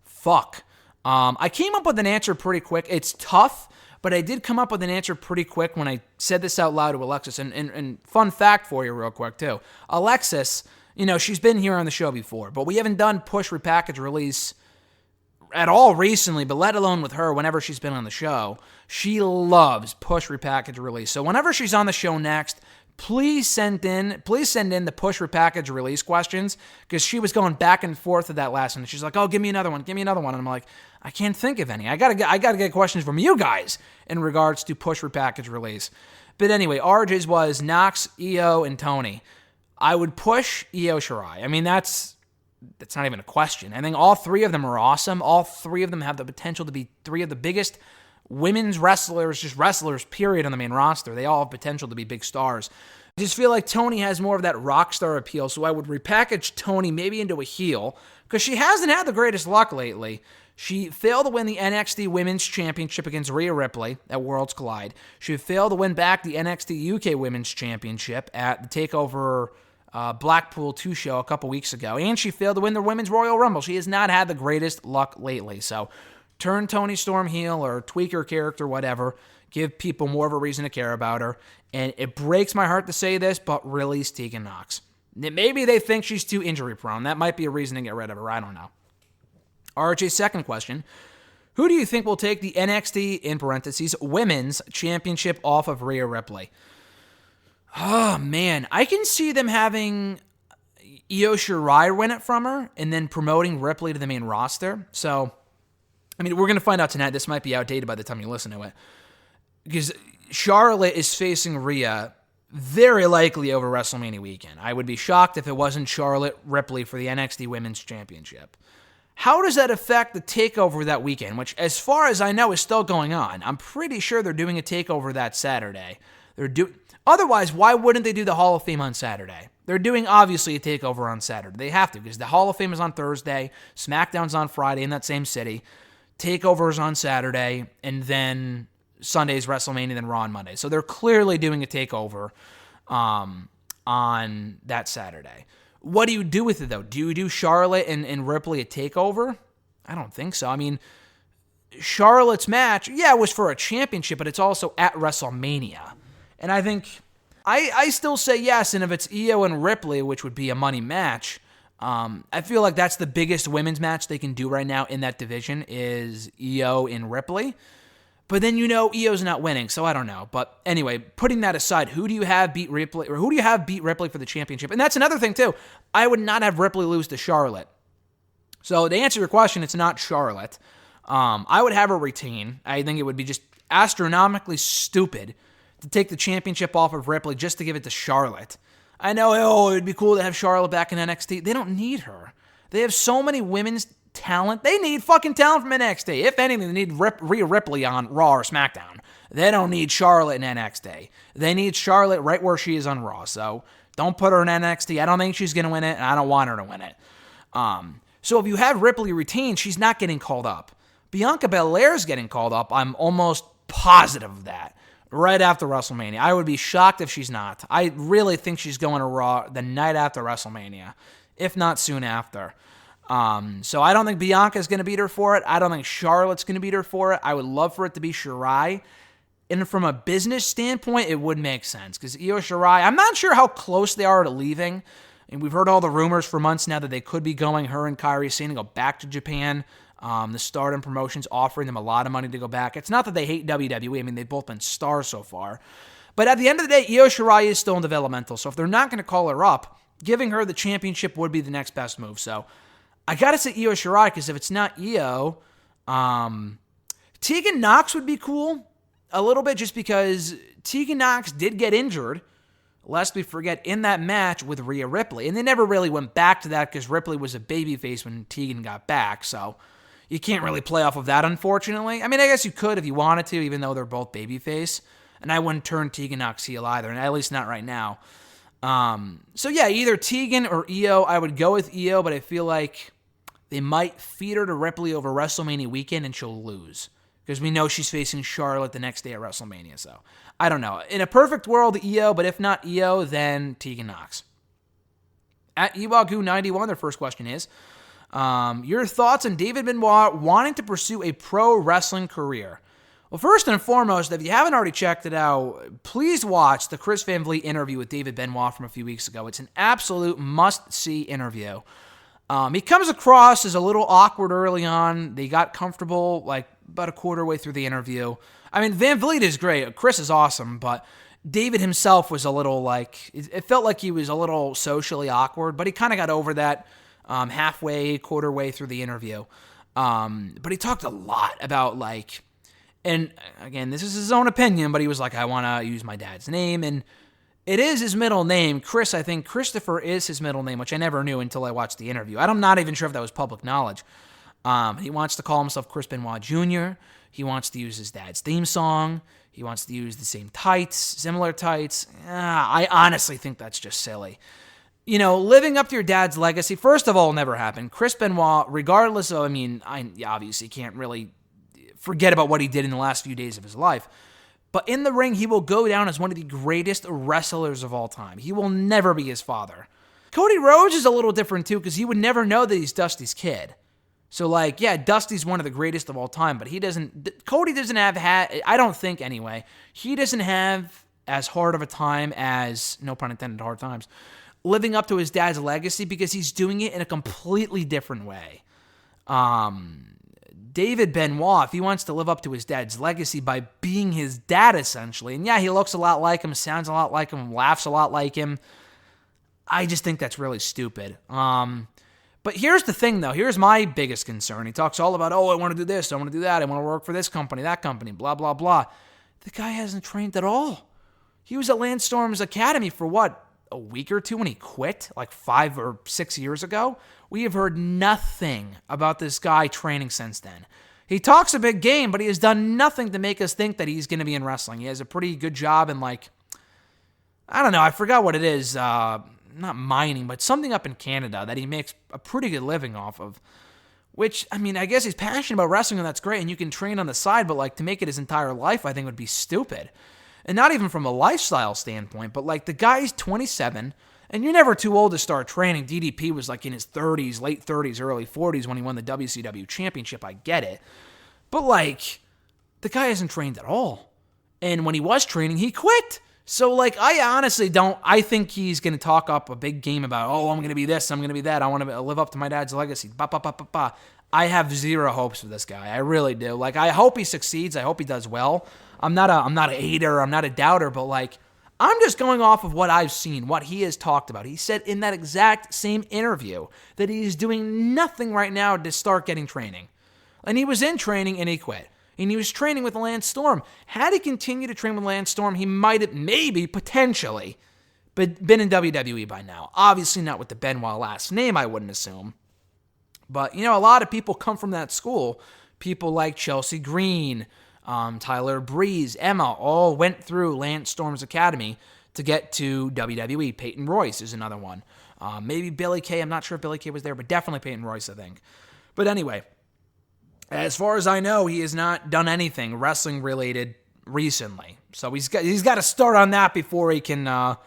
Fuck. I came up with an answer pretty quick. It's tough, but I did come up with an answer pretty quick when I said this out loud to Alexis. And fun fact for you real quick, too. Alexis, she's been here on the show before, but we haven't done Push, Repackage, Release at all recently, but let alone with her whenever she's been on the show. She loves Push, Repackage, Release. So whenever she's on the show next, please send in the Push, Repackage, Release questions, because she was going back and forth with that last one. She's like, oh, give me another one. And I'm like, I can't think of any. I gotta get questions from you guys in regards to Push, Repackage, Release. But anyway, RJ's was Nox, Io, and Toni. I would push Io Shirai. I mean, that's not even a question. I think all three of them are awesome. All three of them have the potential to be three of the biggest women's wrestlers, just wrestlers, period, on the main roster. They all have potential to be big stars. I just feel like Toni has more of that rock star appeal, so I would repackage Toni maybe into a heel, because she hasn't had the greatest luck lately. She failed to win the NXT Women's Championship against Rhea Ripley at Worlds Collide. She failed to win back the NXT UK Women's Championship at the TakeOver Blackpool 2 show a couple weeks ago, and she failed to win the Women's Royal Rumble. She has not had the greatest luck lately, so turn Toni Storm heel or tweak her character, whatever. Give people more of a reason to care about her. And it breaks my heart to say this, but release Tegan Nox. Maybe they think she's too injury prone. That might be a reason to get rid of her. I don't know. RJ's second question. Who do you think will take the NXT, in parentheses, Women's Championship off of Rhea Ripley? Oh, man. I can see them having Io Shirai win it from her and then promoting Ripley to the main roster. So, I mean, we're going to find out tonight. This might be outdated by the time you listen to it. Because Charlotte is facing Rhea very likely over WrestleMania weekend. I would be shocked if it wasn't Charlotte Ripley for the NXT Women's Championship. How does that affect the takeover that weekend, which, as far as I know, is still going on? I'm pretty sure they're doing a takeover that Saturday. Otherwise, why wouldn't they do the Hall of Fame on Saturday? They're doing, obviously, a takeover on Saturday. They have to, because the Hall of Fame is on Thursday, SmackDown's on Friday in that same city, takeover is on Saturday, and then Sunday's WrestleMania, then Raw on Monday. So they're clearly doing a takeover on that Saturday. What do you do with it, though? Do you do Charlotte and Ripley a takeover? I don't think so. I mean, Charlotte's match, it was for a championship, but it's also at WrestleMania. And I think, I still say yes, and if it's Io and Ripley, which would be a money match, I feel like that's the biggest women's match they can do right now in that division is Io and Ripley. But then Io's not winning, so I don't know. But anyway, putting that aside, who do you have beat Ripley, or who do you have beat Ripley for the championship? And that's another thing too. I would not have Ripley lose to Charlotte. So to answer your question, it's not Charlotte. I would have her retain. I think it would be just astronomically stupid to take the championship off of Ripley just to give it to Charlotte. I know, it'd be cool to have Charlotte back in NXT. They don't need her. They have so many women's talent. They need fucking talent from NXT. If anything, they need Rhea Ripley on Raw or SmackDown. They don't need Charlotte in NXT. They need Charlotte right where she is on Raw. So don't put her in NXT. I don't think she's going to win it, and I don't want her to win it. So if you have Ripley retain, she's not getting called up. Bianca Belair's getting called up. I'm almost positive of that. Right after WrestleMania. I would be shocked if she's not. I really think she's going to Raw the night after WrestleMania, if not soon after. So I don't think Bianca's going to beat her for it. I don't think Charlotte's going to beat her for it. I would love for it to be Shirai. And from a business standpoint, it would make sense. Because Io Shirai, I'm not sure how close they are to leaving. And we've heard all the rumors for months now that they could be going, her and Kairi Sane, to go back to Japan. The Stardom promotion's offering them a lot of money to go back. It's not that they hate WWE. I mean, they've both been stars so far. But at the end of the day, Io Shirai is still in developmental. So if they're not going to call her up, giving her the championship would be the next best move. So I got to say Io Shirai, because if it's not Io, Tegan Nox would be cool a little bit, just because Tegan Nox did get injured, lest we forget, in that match with Rhea Ripley. And they never really went back to that because Ripley was a babyface when Tegan got back. So you can't really play off of that, unfortunately. I mean, I guess you could if you wanted to, even though they're both babyface. And I wouldn't turn Tegan Nox heel either, and at least not right now. So yeah, either Tegan or Io. I would go with Io, but I feel like they might feed her to Ripley over WrestleMania weekend and she'll lose, because we know she's facing Charlotte the next day at WrestleMania. So I don't know. In a perfect world, Io, but if not Io, then Tegan Nox. At Iwagu91, their first question is, your thoughts on David Benoit wanting to pursue a pro wrestling career? Well, first and foremost, if you haven't already checked it out, please watch the Chris Van Vliet interview with David Benoit from a few weeks ago. It's an absolute must-see interview. He comes across as a little awkward early on. They got comfortable like about a quarter way through the interview. I mean, Van Vliet is great. Chris is awesome, but David himself was a little like, it felt like he was a little socially awkward, but he kind of got over that halfway, quarter way through the interview. But he talked a lot about like, and again, this is his own opinion, but he was like, I want to use my dad's name, and it is his middle name. Chris, I think Christopher is his middle name, which I never knew until I watched the interview. I'm not even sure if that was public knowledge. He wants to call himself Chris Benoit Jr. He wants to use his dad's theme song. He wants to use the same tights, similar tights. I honestly think that's just silly. You know, living up to your dad's legacy, first of all, will never happen. Chris Benoit, regardless of, I obviously can't really forget about what he did in the last few days of his life. But in the ring, he will go down as one of the greatest wrestlers of all time. He will never be his father. Cody Rhodes is a little different too, because he would never know that he's Dusty's kid. So like, yeah, Dusty's one of the greatest of all time, but Cody doesn't have, I don't think anyway, he doesn't have as hard of a time as, no pun intended, hard times, living up to his dad's legacy, because he's doing it in a completely different way. David Benoit, if he wants to live up to his dad's legacy by being his dad, essentially, and yeah, he looks a lot like him, sounds a lot like him, laughs a lot like him, I just think that's really stupid. But here's the thing, though. Here's my biggest concern. He talks all about, I want to do this, I want to do that, I want to work for this company, that company, blah, blah, blah. The guy hasn't trained at all. He was at Lance Storm's Academy for what, a week or two when he quit, like 5 or 6 years ago? We have heard nothing about this guy training since then. He talks a big game, but he has done nothing to make us think that he's going to be in wrestling. He has a pretty good job in, like, I don't know, I forgot what it is, not mining, but something up in Canada that he makes a pretty good living off of, which, I guess he's passionate about wrestling, and that's great, and you can train on the side, but, like, to make it his entire life, I think would be stupid. And not even from a lifestyle standpoint, but, like, the guy's 27, and you're never too old to start training. DDP was like in his 30s, late 30s, early 40s when he won the WCW championship. I get it. But like, the guy hasn't trained at all. And when he was training, he quit. So like, I honestly don't, I think he's going to talk up a big game about, I'm going to be this, I'm going to be that. I want to live up to my dad's legacy. I have zero hopes for this guy. I really do. Like, I hope he succeeds. I hope he does well. I'm not a hater. I'm not a doubter, but like, I'm just going off of what I've seen, what he has talked about. He said in that exact same interview that he's doing nothing right now to start getting training. And he was in training and he quit. And he was training with Lance Storm. Had he continued to train with Lance Storm, he might have maybe, potentially, been in WWE by now. Obviously not with the Benoit last name, I wouldn't assume. But, a lot of people come from that school. People like Chelsea Green, Tyler Breeze, Emma, all went through Lance Storm's academy to get to WWE. Peyton Royce is another one. Maybe Billy Kay. I'm not sure if Billy Kay was there, but definitely Peyton Royce, I think. But anyway, as far as I know, he has not done anything wrestling related recently. So he's got to start on that before he can,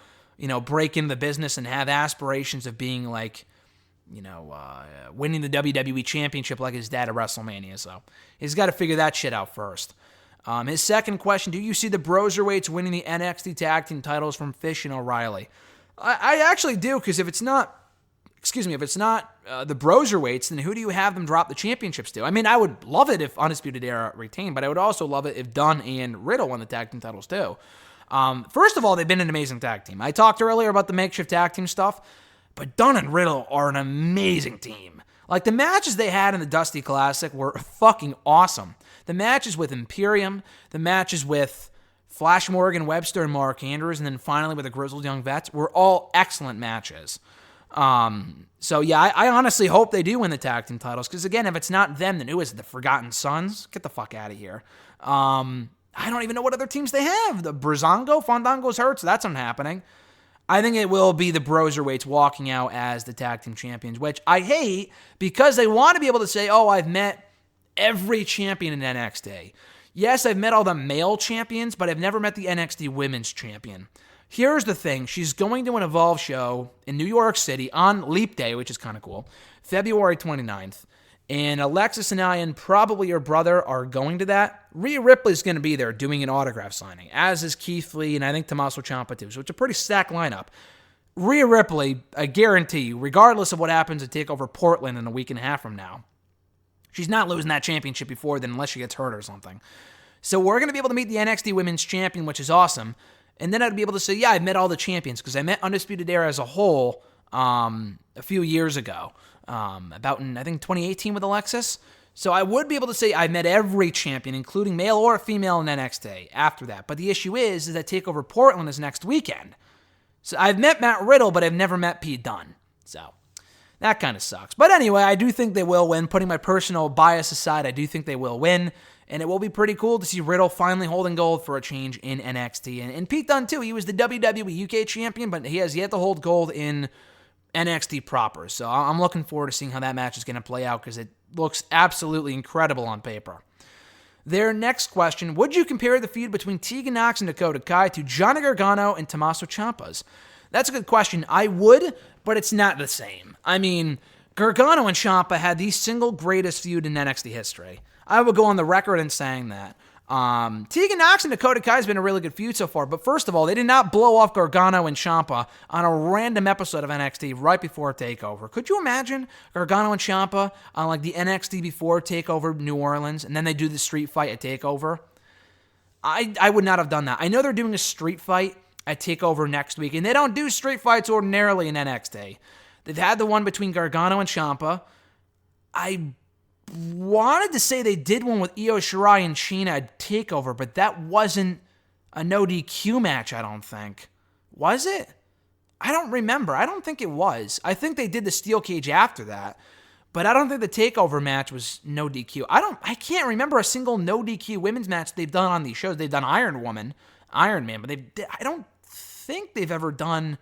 break into the business and have aspirations of being like, winning the WWE Championship like his dad at WrestleMania. So he's got to figure that shit out first. His second question, do you see the BroserWeights winning the NXT Tag Team titles from Fish and O'Reilly? I actually do, because if it's not if it's not the BroserWeights, then who do you have them drop the championships to? I mean, I would love it if Undisputed Era retained, but I would also love it if Dunn and Riddle won the tag team titles too. First of all, they've been an amazing tag team. I talked earlier about the makeshift tag team stuff, but Dunn and Riddle are an amazing team. Like, the matches they had in the Dusty Classic were fucking awesome. The matches with Imperium, the matches with Flash Morgan Webster and Mark Andrews, and then finally with the Grizzled Young Vets were all excellent matches. So yeah, I honestly hope they do win the tag team titles, because again, if it's not them, then who is it? The Forgotten Sons? Get the fuck out of here. I don't even know what other teams they have. The Brazongo? Fandango's hurt, so that's not happening. I think it will be the BroserWeights walking out as the tag team champions, which I hate because they want to be able to say, oh, I've met every champion in NXT. Yes, I've met all the male champions, but I've never met the NXT Women's Champion. Here's the thing. She's going to an Evolve show in New York City on Leap Day, which is kind of cool, February 29th. And Alexis and I, and probably your brother, are going to that. Rhea Ripley's going to be there doing an autograph signing, as is Keith Lee, and I think Tommaso Ciampa too. So it's a pretty stacked lineup. Rhea Ripley, I guarantee you, regardless of what happens at TakeOver Portland in a week and a half from now, she's not losing that championship before then unless she gets hurt or something. So we're going to be able to meet the NXT Women's Champion, which is awesome. And then I'd be able to say, yeah, I've met all the champions, because I met Undisputed Era as a whole a few years ago, about in, I think, 2018 with Alexis. So I would be able to say I've met every champion, including male or female in NXT after that. But the issue is that TakeOver Portland is next weekend. So I've met Matt Riddle, but I've never met Pete Dunne. So that kind of sucks. But anyway, I do think they will win. Putting my personal bias aside, I do think they will win. And it will be pretty cool to see Riddle finally holding gold for a change in NXT. And Pete Dunne, too. He was the WWE UK champion, but he has yet to hold gold in NXT proper. So I'm looking forward to seeing how that match is going to play out, because it looks absolutely incredible on paper. Their next question: would you compare the feud between Tegan Nox and Dakota Kai to Johnny Gargano and Tommaso Ciampa's? That's a good question. I would, but it's not the same. I mean, Gargano and Ciampa had the single greatest feud in NXT history. I would go on the record in saying that. Tegan Nox and Dakota Kai has been a really good feud so far, but first of all, they did not blow off Gargano and Ciampa on a random episode of NXT right before TakeOver. Could you imagine Gargano and Ciampa on like the NXT before TakeOver New Orleans, and then they do the street fight at TakeOver? I would not have done that. I know they're doing a street fight at TakeOver next week, and they don't do street fights ordinarily in NXT. They've had the one between Gargano and Ciampa. I wanted to say they did one with Io Shirai and Sheena at TakeOver, but that wasn't a no DQ match, I don't think. Was it? I don't remember. I don't think it was. I think they did the steel cage after that, but I don't think the TakeOver match was no DQ. I can't remember a single no DQ women's match they've done on these shows. They've done Iron Man, but I don't think they've ever done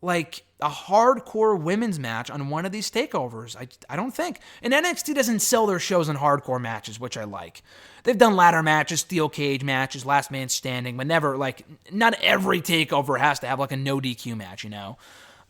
like a hardcore women's match on one of these takeovers. I don't think. And NXT doesn't sell their shows on hardcore matches, which I like. They've done ladder matches, steel cage matches, last man standing, but never, like, not every takeover has to have like a no DQ match, you know?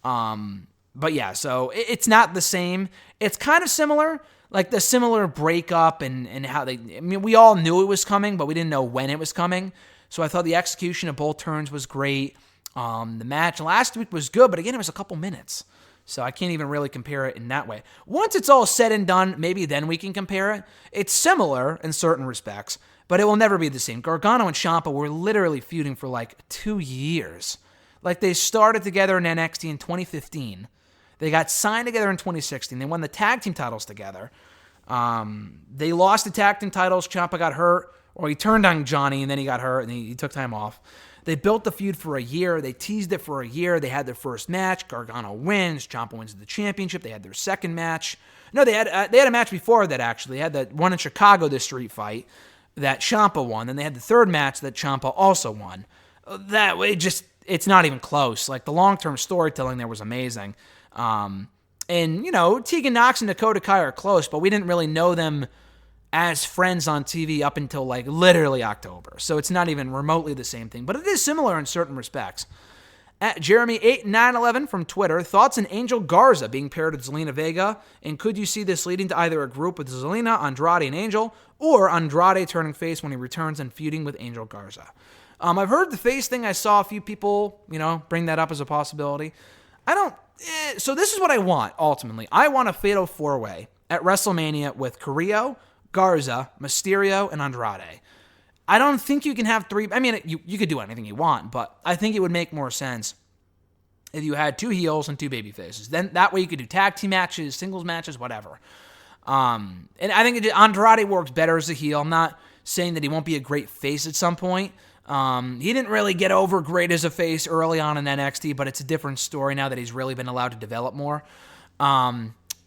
But yeah, so it's not the same. It's kind of similar, like the similar breakup and how I mean, we all knew it was coming, but we didn't know when it was coming. So I thought the execution of both turns was great. The match last week was good, but again, it was a couple minutes. So I can't even really compare it in that way. Once it's all said and done, maybe then we can compare it. It's similar in certain respects, but it will never be the same. Gargano and Ciampa were literally feuding for like 2 years. Like, they started together in NXT in 2015. They got signed together in 2016. They won the tag team titles together. They lost the tag team titles. Ciampa got hurt, or he turned on Johnny, and then he got hurt, and he took time off. They built the feud for a year. They teased it for a year. They had their first match. Gargano wins. Ciampa wins the championship. They had their second match. No, they had a match before that, actually. They had that one in Chicago, the street fight, that Ciampa won. Then they had the third match that Ciampa also won. That way, it's not even close. Like, the long-term storytelling there was amazing. And, you know, Tegan Nox and Dakota Kai are close, but we didn't really know them as friends on TV up until like literally October. So it's not even remotely the same thing, but it is similar in certain respects. At Jeremy8911 from Twitter, thoughts on Angel Garza being paired with Zelina Vega, and could you see this leading to either a group with Zelina, Andrade, and Angel, or Andrade turning face when he returns and feuding with Angel Garza? I've heard the face thing. I saw a few people, bring that up as a possibility. So this is what I want, ultimately. I want a fatal 4-way at WrestleMania with Carrillo, Garza, Mysterio, and Andrade. I don't think you can have 3. I mean, you could do anything you want, but I think it would make more sense if you had 2 heels and 2 baby faces. Then that way you could do tag team matches, singles matches, whatever. And I think Andrade works better as a heel. I'm not saying that he won't be a great face at some point. He didn't really get over great as a face early on in NXT, but it's a different story now that he's really been allowed to develop more.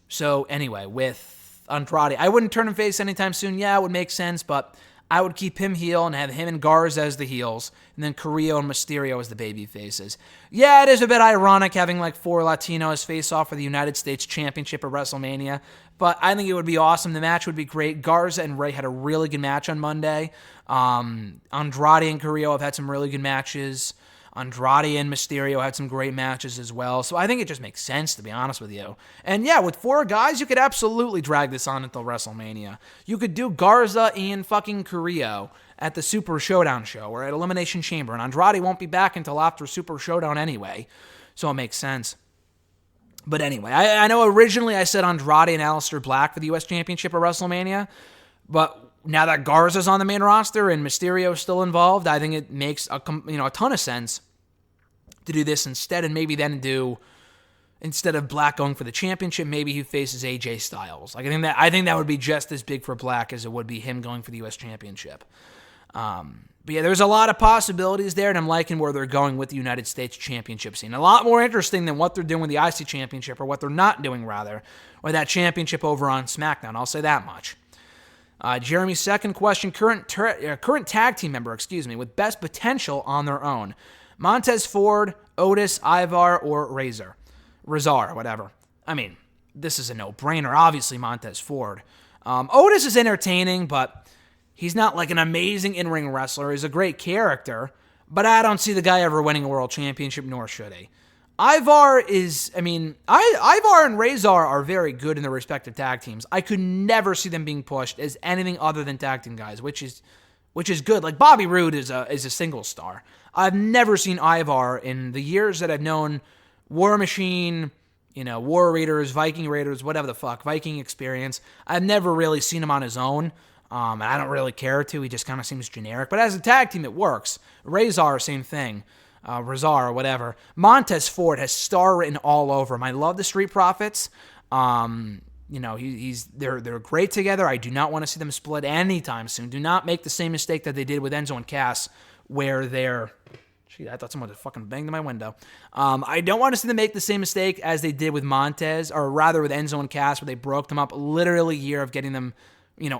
So anyway, with Andrade, I wouldn't turn him face anytime soon. Yeah, it would make sense, but I would keep him heel and have him and Garza as the heels, and then Carrillo and Mysterio as the baby faces. Yeah, it is a bit ironic having like 4 Latinos face off for the United States Championship at WrestleMania, but I think it would be awesome. The match would be great. Garza and Rey had a really good match on Monday. Andrade and Carrillo have had some really good matches. Andrade and Mysterio had some great matches as well. So I think it just makes sense, to be honest with you. And yeah, with 4 guys, you could absolutely drag this on until WrestleMania. You could do Garza and fucking Carrillo at the Super Showdown show or at Elimination Chamber. And Andrade won't be back until after Super Showdown anyway. So it makes sense. But anyway, I know originally I said Andrade and Aleister Black for the U.S. Championship at WrestleMania. But now that Garza's on the main roster and Mysterio's still involved, I think it makes a ton of sense to do this instead, and maybe then instead of Black going for the championship, maybe he faces AJ Styles. Like I think that would be just as big for Black as it would be him going for the U.S. Championship. But yeah, there's a lot of possibilities there, and I'm liking where they're going with the United States Championship scene. A lot more interesting than what they're doing with the IC Championship, or what they're not doing, rather, or that championship over on SmackDown. I'll say that much. Jeremy's second question, current tag team member, with best potential on their own. Montez Ford, Otis, Ivar, or Razor, whatever. I mean, this is a no-brainer. Obviously, Montez Ford. Otis is entertaining, but he's not like an amazing in-ring wrestler. He's a great character, but I don't see the guy ever winning a world championship, nor should he. Ivar and Razor are very good in their respective tag teams. I could never see them being pushed as anything other than tag team guys, which is good. Like Bobby Roode is a single star. I've never seen Ivar in the years that I've known War Machine, War Raiders, Viking Raiders, whatever the fuck, Viking Experience. I've never really seen him on his own. And I don't really care to. He just kind of seems generic. But as a tag team, it works. Razor, same thing. Razor or whatever. Montez Ford has star written all over him. I love the Street Profits. They're great together. I do not want to see them split anytime soon. Do not make the same mistake that they did with Enzo and Cass, where they're... Gee, I thought someone had fucking banged in my window. I don't want to see them make the same mistake as they did with Montez, or rather with Enzo and Cass, where they broke them up literally a year of getting them,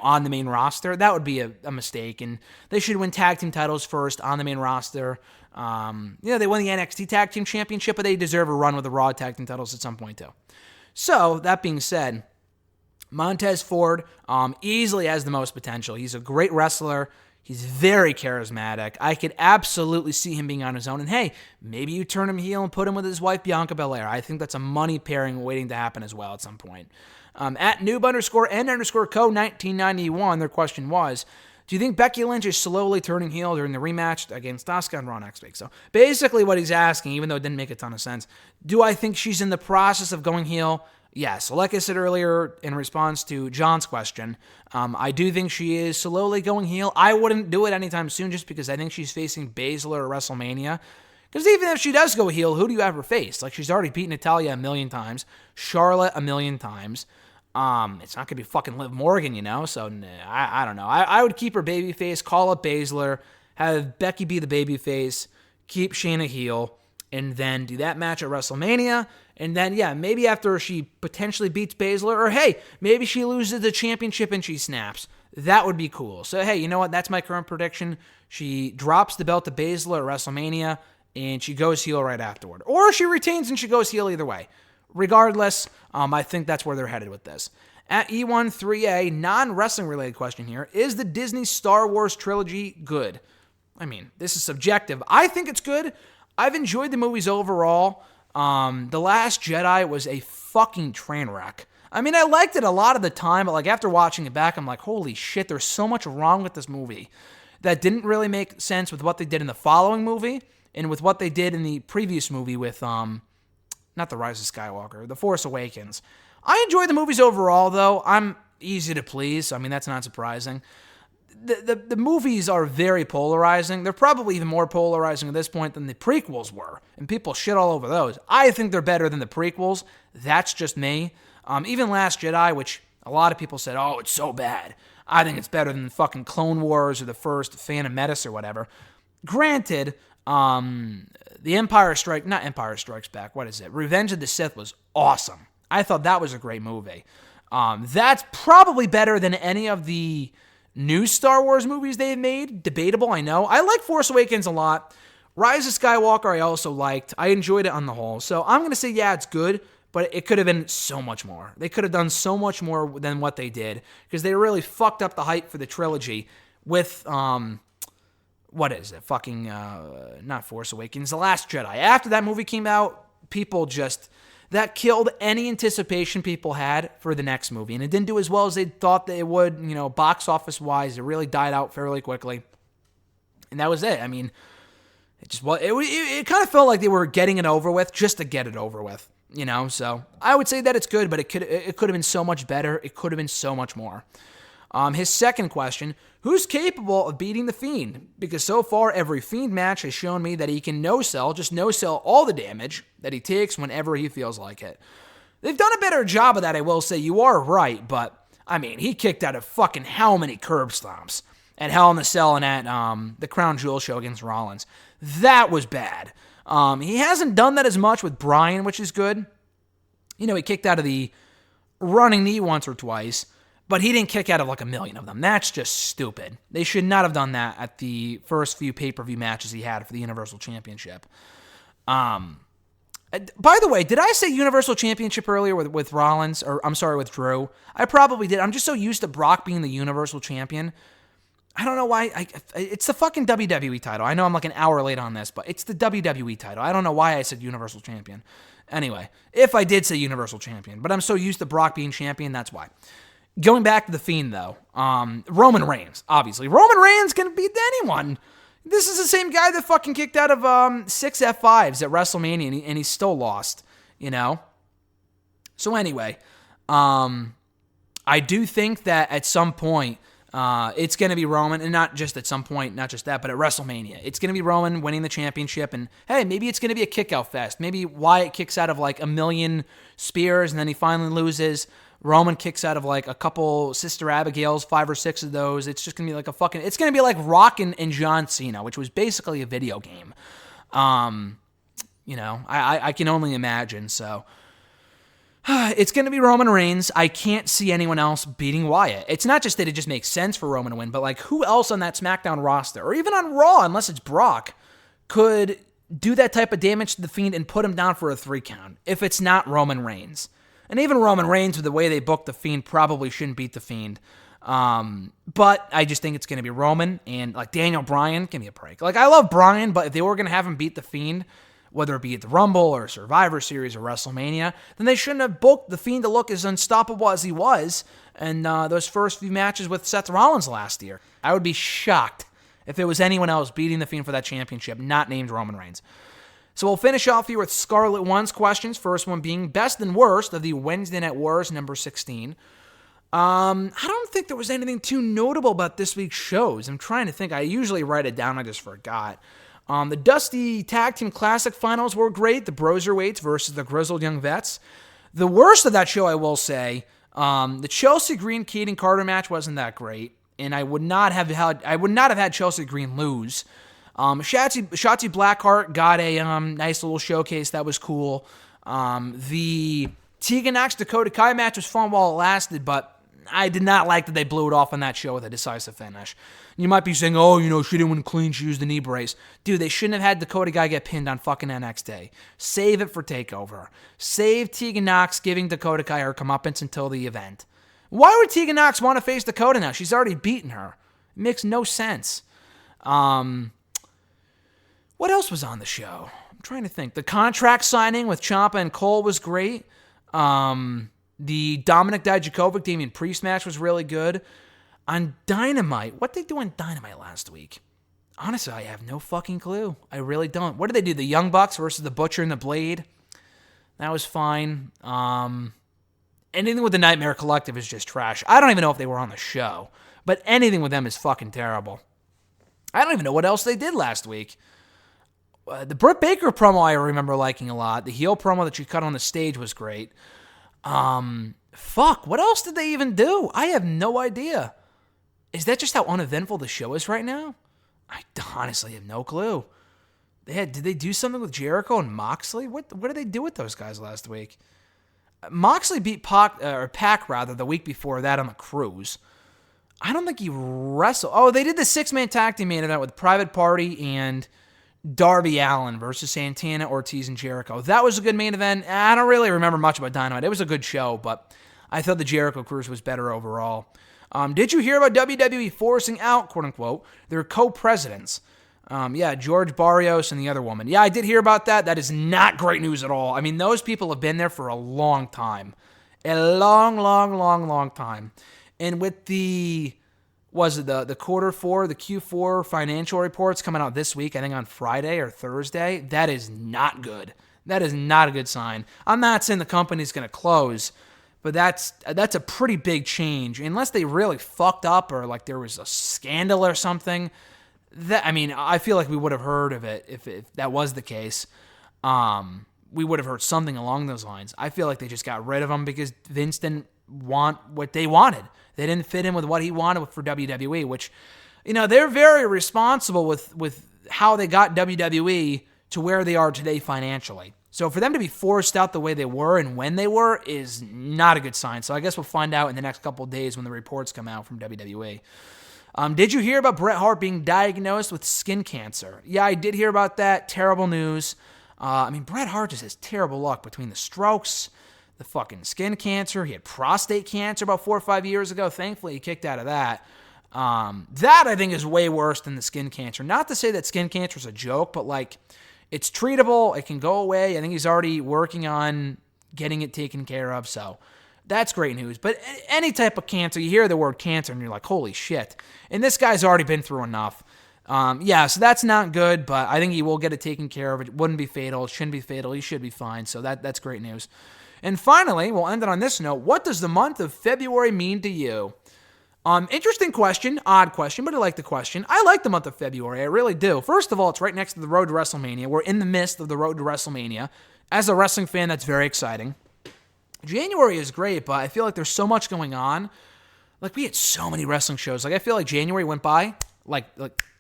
on the main roster. That would be a mistake, and they should win tag team titles first on the main roster. They won the NXT Tag Team Championship, but they deserve a run with the Raw Tag Team titles at some point too. So, that being said, Montez Ford easily has the most potential. He's a great wrestler. He's very charismatic. I could absolutely see him being on his own. And hey, maybe you turn him heel and put him with his wife, Bianca Belair. I think that's a money pairing waiting to happen as well at some point. At noob_n_co1991, their question was, do you think Becky Lynch is slowly turning heel during the rematch against Asuka on Raw next week? So basically what he's asking, even though it didn't make a ton of sense, do I think she's in the process of going heel? Yes. So like I said earlier in response to John's question, I do think she is slowly going heel. I wouldn't do it anytime soon just because I think she's facing Baszler at WrestleMania. Because even if she does go heel, who do you have her face? Like, she's already beaten Natalya a million times, Charlotte a million times. It's not going to be fucking Liv Morgan, so I don't know. I would keep her babyface, call up Baszler, have Becky be the babyface, keep Shayna heel, and then do that match at WrestleMania. And then, yeah, maybe after she potentially beats Baszler, or hey, maybe she loses the championship and she snaps. That would be cool. So, hey, you know what? That's my current prediction. She drops the belt to Baszler at WrestleMania, and she goes heel right afterward. Or she retains and she goes heel either way. Regardless, I think that's where they're headed with this. At E13A, non-wrestling related question here, is the Disney Star Wars trilogy good? I mean, this is subjective. I think it's good. I've enjoyed the movies overall. The Last Jedi was a fucking train wreck. I mean, I liked it a lot of the time, but like after watching it back, I'm like, holy shit, there's so much wrong with this movie that didn't really make sense with what they did in the following movie and with what they did in the previous movie with Not The Rise of Skywalker, The Force Awakens. I enjoy the movies overall, though. I'm easy to please. I mean, that's not surprising. The movies are very polarizing. They're probably even more polarizing at this point than the prequels were, and people shit all over those. I think they're better than the prequels. That's just me. Even Last Jedi, which a lot of people said, oh, it's so bad. I think it's better than fucking Clone Wars or the first Phantom Menace or whatever. Granted, the Empire Strikes Back, what is it? Revenge of the Sith was awesome. I thought that was a great movie. That's probably better than any of the new Star Wars movies they've made. Debatable, I know. I like Force Awakens a lot. Rise of Skywalker I also liked. I enjoyed it on the whole. So I'm going to say, yeah, it's good, but it could have been so much more. They could have done so much more than what they did, because they really fucked up the hype for the trilogy with, what is it? Fucking, not Force Awakens, The Last Jedi. After that movie came out, people just... that killed any anticipation people had for the next movie. And it didn't do as well as they thought that it would, box office-wise. It really died out fairly quickly. And that was it. I mean, it kind of felt like they were getting it over with just to get it over with, So I would say that it's good, but it could have been so much better. It could have been so much more. His second question, who's capable of beating the Fiend? Because so far, every Fiend match has shown me that he can no-sell all the damage that he takes whenever he feels like it. They've done a better job of that, I will say. You are right, but, I mean, he kicked out of fucking how many curb stomps at Hell in a Cell and at the Crown Jewel show against Rollins. That was bad. He hasn't done that as much with Bryan, which is good. He kicked out of the running knee once or twice, but he didn't kick out of like a million of them. That's just stupid. They should not have done that at the first few pay-per-view matches he had for the Universal Championship. By the way, did I say Universal Championship earlier with Rollins? Or I'm sorry, with Drew? I probably did. I'm just so used to Brock being the Universal Champion. I don't know why. It's the fucking WWE title. I know I'm like an hour late on this, but it's the WWE title. I don't know why I said Universal Champion. Anyway, if I did say Universal Champion, but I'm so used to Brock being champion, that's why. Going back to the Fiend, though, Roman Reigns, obviously. Roman Reigns can beat anyone. This is the same guy that fucking kicked out of 6 F5s at WrestleMania, and he still lost, So anyway, I do think that at some point, it's going to be Roman, and not just at some point, not just that, but at WrestleMania. It's going to be Roman winning the championship, and hey, maybe it's going to be a kick-out fest. Maybe Wyatt kicks out of like a million spears, and then he finally loses. Roman kicks out of like a couple Sister Abigails, 5 or 6 of those. It's just going to be like it's going to be like Rock and John Cena, which was basically a video game. I can only imagine, so... It's going to be Roman Reigns. I can't see anyone else beating Wyatt. It's not just that it just makes sense for Roman to win, but like who else on that SmackDown roster, or even on Raw, unless it's Brock, could do that type of damage to the Fiend and put him down for a 3 count if it's not Roman Reigns? And even Roman Reigns, with the way they booked the Fiend, probably shouldn't beat the Fiend. But I just think it's going to be Roman, and like Daniel Bryan, give me a break. Like I love Bryan, but if they were going to have him beat the Fiend, whether it be at the Rumble or Survivor Series or WrestleMania, then they shouldn't have booked the Fiend to look as unstoppable as he was in those first few matches with Seth Rollins last year. I would be shocked if it was anyone else beating the Fiend for that championship, not named Roman Reigns. So we'll finish off here with Scarlet One's questions. First one being best and worst of the Wednesday Night Wars number 16. I don't think there was anything too notable about this week's shows. I'm trying to think. I usually write it down. I just forgot. The Dusty Tag Team Classic finals were great. The BroserWeights versus the Grizzled Young Vets. The worst of that show, I will say, the Chelsea Green Kaden Carter match wasn't that great, and I would not have had Chelsea Green lose. Shotzi Blackheart got a nice little showcase that was cool. The Tegan Knox Dakota Kai match was fun while it lasted, but I did not like that they blew it off on that show with a decisive finish. You might be saying, she didn't win clean, she used the knee brace. Dude, they shouldn't have had Dakota Kai get pinned on fucking NXT. Save it for TakeOver. Save Tegan Knox giving Dakota Kai her comeuppance until the event. Why would Tegan Knox want to face Dakota now? She's already beaten her. It makes no sense. What else was on the show? I'm trying to think. The contract signing with Ciampa and Cole was great. The Dominic Dijakovic, Damian Priest match was really good. On Dynamite, what did they do on Dynamite last week? Honestly, I have no fucking clue. I really don't. What did they do? The Young Bucks versus the Butcher and the Blade? That was fine. Anything with the Nightmare Collective is just trash. I don't even know if they were on the show, but anything with them is fucking terrible. I don't even know what else they did last week. The Britt Baker promo I remember liking a lot. The heel promo that she cut on the stage was great. What else did they even do? I have no idea. Is that just how uneventful the show is right now? I honestly have no clue. Did they do something with Jericho and Moxley? What did they do with those guys last week? Moxley beat Pac the week before that on the cruise. I don't think he wrestled. Oh, they did the 6-man tag team main event with Private Party and Darby Allin versus Santana, Ortiz, and Jericho. That was a good main event. I don't really remember much about Dynamite. It was a good show, but I thought the Jericho Cruise was better overall. Did you hear about WWE forcing out, quote-unquote, their co-presidents? George Barrios and the other woman. Yeah, I did hear about that. That is not great news at all. I mean, those people have been there for a long time. A long, long, long, long time. And with the Q4 financial reports coming out this week, I think on Friday or Thursday, that is not good. That is not a good sign. I'm not saying the company's going to close, but that's a pretty big change. Unless they really fucked up or like there was a scandal or something. I feel like we would have heard of it if that was the case. We would have heard something along those lines. I feel like they just got rid of them because Vince didn't want what they wanted. They didn't fit in with what he wanted for WWE, which, they're very responsible with how they got WWE to where they are today financially. So for them to be forced out the way they were and when they were is not a good sign. So I guess we'll find out in the next couple of days when the reports come out from WWE. Did you hear about Bret Hart being diagnosed with skin cancer? Yeah, I did hear about that. Terrible news. Bret Hart just has terrible luck between the strokes, the fucking skin cancer. He had prostate cancer about 4 or 5 years ago. Thankfully, he kicked out of that. That, I think, is way worse than the skin cancer. Not to say that skin cancer is a joke, but, it's treatable. It can go away. I think he's already working on getting it taken care of, so that's great news. But any type of cancer, you hear the word cancer, and you're like, holy shit. And this guy's already been through enough. So that's not good, but I think he will get it taken care of. It wouldn't be fatal. It shouldn't be fatal. He should be fine, so that's great news. And finally, we'll end it on this note. What does the month of February mean to you? Interesting question, odd question, but I like the question. I like the month of February, I really do. First of all, it's right next to the road to WrestleMania. We're in the midst of the road to WrestleMania. As a wrestling fan, that's very exciting. January is great, but I feel like there's so much going on. We had so many wrestling shows. I feel like January went by,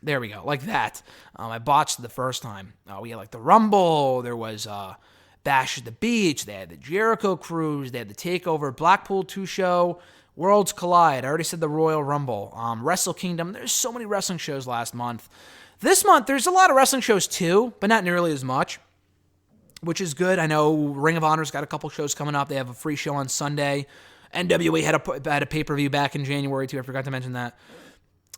there we go, like that. I botched the first time. We had, the Rumble. There was Bash at the Beach. They had the Jericho Cruise. They had the TakeOver Blackpool 2 show. Worlds Collide. I already said the Royal Rumble. Wrestle Kingdom. There's so many wrestling shows last month. This month, there's a lot of wrestling shows too, but not nearly as much, which is good. I know Ring of Honor's got a couple shows coming up. They have a free show on Sunday. NWA had a pay-per-view back in January too. I forgot to mention that.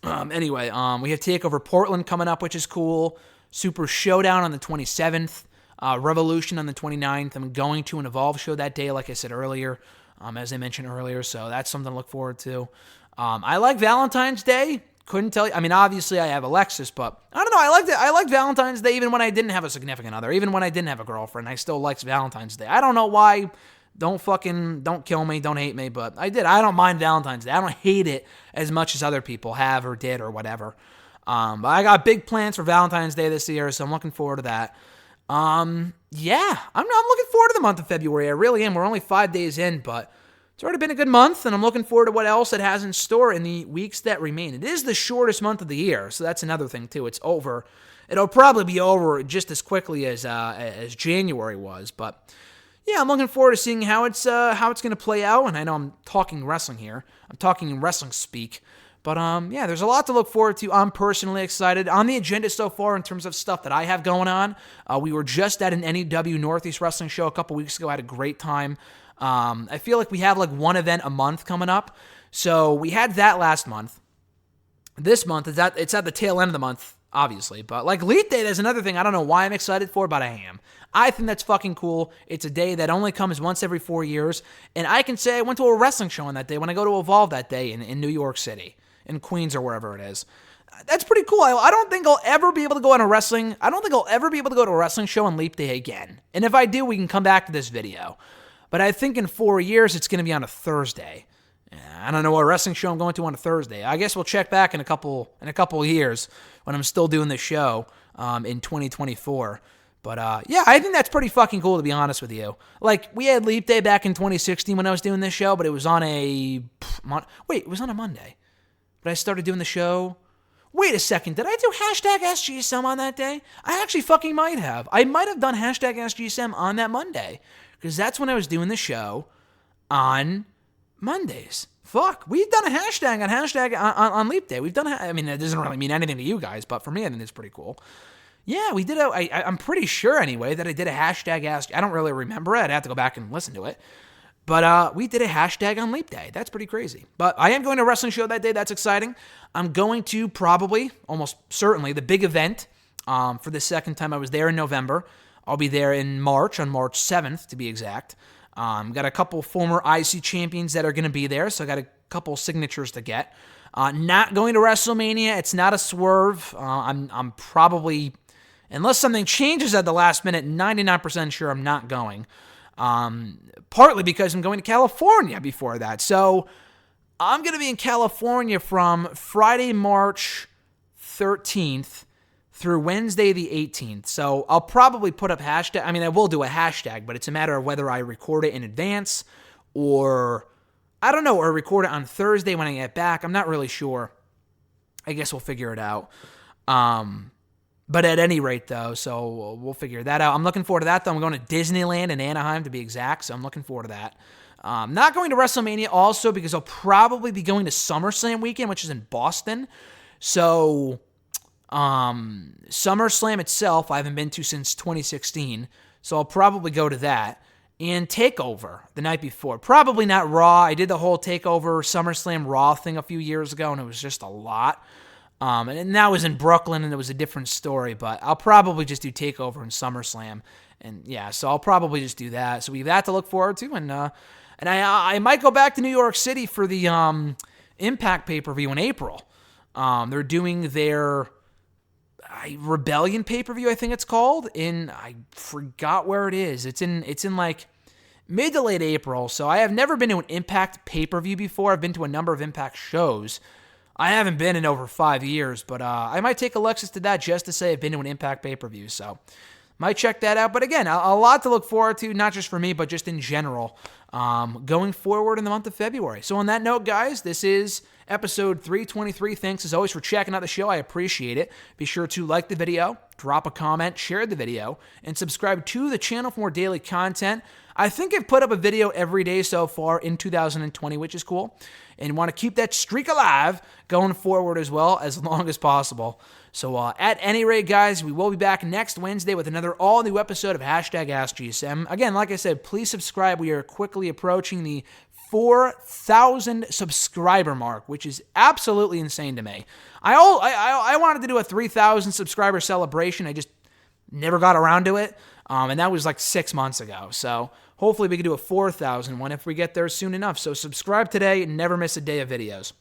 We have TakeOver Portland coming up, which is cool. Super Showdown on the 27th. Revolution on the 29th. I'm going to an Evolve show that day, like I said earlier. As I mentioned earlier, so that's something to look forward to. I like Valentine's Day. Couldn't tell you. Obviously I have Alexis, but I don't know. I liked Valentine's Day even when I didn't have a significant other, even when I didn't have a girlfriend. I still liked Valentine's Day. I don't know why. Don't kill me. Don't hate me, but I did. I don't mind Valentine's Day. I don't hate it as much as other people have or did or whatever. But I got big plans for Valentine's Day this year, so I'm looking forward to that. I'm looking forward to the month of February. I really am. We're only 5 days in, but it's already been a good month, and I'm looking forward to what else it has in store in the weeks that remain. It is the shortest month of the year, so that's another thing too. It's over. It'll probably be over just as quickly as January was, but yeah, I'm looking forward to seeing how it's going to play out. And I know I'm talking wrestling here. I'm talking in wrestling speak. But there's a lot to look forward to. I'm personally excited. On the agenda so far in terms of stuff that I have going on, we were just at an NEW Northeast Wrestling show a couple weeks ago. I had a great time. I feel like we have one event a month coming up. So we had that last month. This month, it's at the tail end of the month, obviously. But Elite Day, there's another thing I don't know why I'm excited for, but I am. I think that's fucking cool. It's a day that only comes once every 4 years. And I can say I went to a wrestling show on that day when I go to Evolve that day in New York City. In Queens or wherever it is. That's pretty cool. I don't think I'll ever be able to go on a wrestling. I don't think I'll ever be able to go to a wrestling show on Leap Day again. And if I do, we can come back to this video. But I think in 4 years, it's going to be on a Thursday. I don't know what wrestling show I'm going to on a Thursday. I guess we'll check back in a couple of years when I'm still doing the show in 2024. But yeah, I think that's pretty fucking cool, to be honest with you. Like, we had Leap Day back in 2016 when I was doing this show, but it was on it was on a Monday. But I started doing the show. Wait a second, did I do hashtag AskGSM on that day? I actually fucking might have. I might have done hashtag AskGSM on that Monday, because that's when I was doing the show on Mondays. Fuck, we've done a hashtag on Leap Day. We've done I mean, it doesn't really mean anything to you guys, but for me, I think it's pretty cool. Yeah, we did I'm pretty sure anyway that I did a hashtag Ask. I don't really remember it. I'd have to go back and listen to it. But we did a hashtag on Leap Day. That's pretty crazy. But I am going to a wrestling show that day. That's exciting. I'm going to probably, almost certainly, the big event for the second time. I was there in November. I'll be there in March, on March 7th to be exact. Got a couple former IC champions that are going to be there, so I got a couple signatures to get. Not going to WrestleMania. It's not a swerve. I'm probably, unless something changes at the last minute, 99% sure I'm not going. Partly because I'm going to California before that. So I'm going to be in California from Friday, March 13th through Wednesday the 18th. So I'll probably put up hashtag. I mean, I will do a hashtag, but it's a matter of whether I record it in advance or, I don't know, or record it on Thursday when I get back. I'm not really sure. I guess we'll figure it out. But at any rate, though, so we'll figure that out. I'm looking forward to that, though. I'm going to Disneyland in Anaheim, to be exact, so I'm looking forward to that. Not going to WrestleMania also because I'll probably be going to SummerSlam weekend, which is in Boston. So SummerSlam itself, I haven't been to since 2016, so I'll probably go to that. And TakeOver the night before. Probably not Raw. I did the whole TakeOver SummerSlam Raw thing a few years ago, and it was just a lot. And that was in Brooklyn, and it was a different story, but I'll probably just do TakeOver and SummerSlam. And yeah, so I'll probably just do that. So we have that to look forward to, and I might go back to New York City for the Impact pay-per-view in April. They're doing their Rebellion pay-per-view, I think it's called, I forgot where it is. It's in like mid to late April, so I have never been to an Impact pay-per-view before. I've been to a number of Impact shows. I haven't been in over 5 years, but I might take Alexis to that just to say I've been to an Impact pay-per-view, so might check that out. But again, a lot to look forward to, not just for me, but just in general, going forward in the month of February. So on that note, guys, this is episode 323. Thanks, as always, for checking out the show. I appreciate it. Be sure to like the video, drop a comment, share the video, and subscribe to the channel for more daily content. I think I've put up a video every day so far in 2020, which is cool. And want to keep that streak alive going forward as well, as long as possible. So at any rate, guys, we will be back next Wednesday with another all-new episode of hashtag AskGSM. Again, like I said, please subscribe. We are quickly approaching the 4,000 subscriber mark, which is absolutely insane to me. I wanted to do a 3,000 subscriber celebration. I just never got around to it. And that was like 6 months ago. So hopefully we can do a 4,000 one if we get there soon enough. So subscribe today and never miss a day of videos.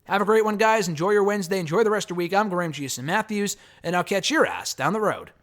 Have a great one, guys. Enjoy your Wednesday. Enjoy the rest of your week. I'm GSM Matthews, and I'll catch your ass down the road.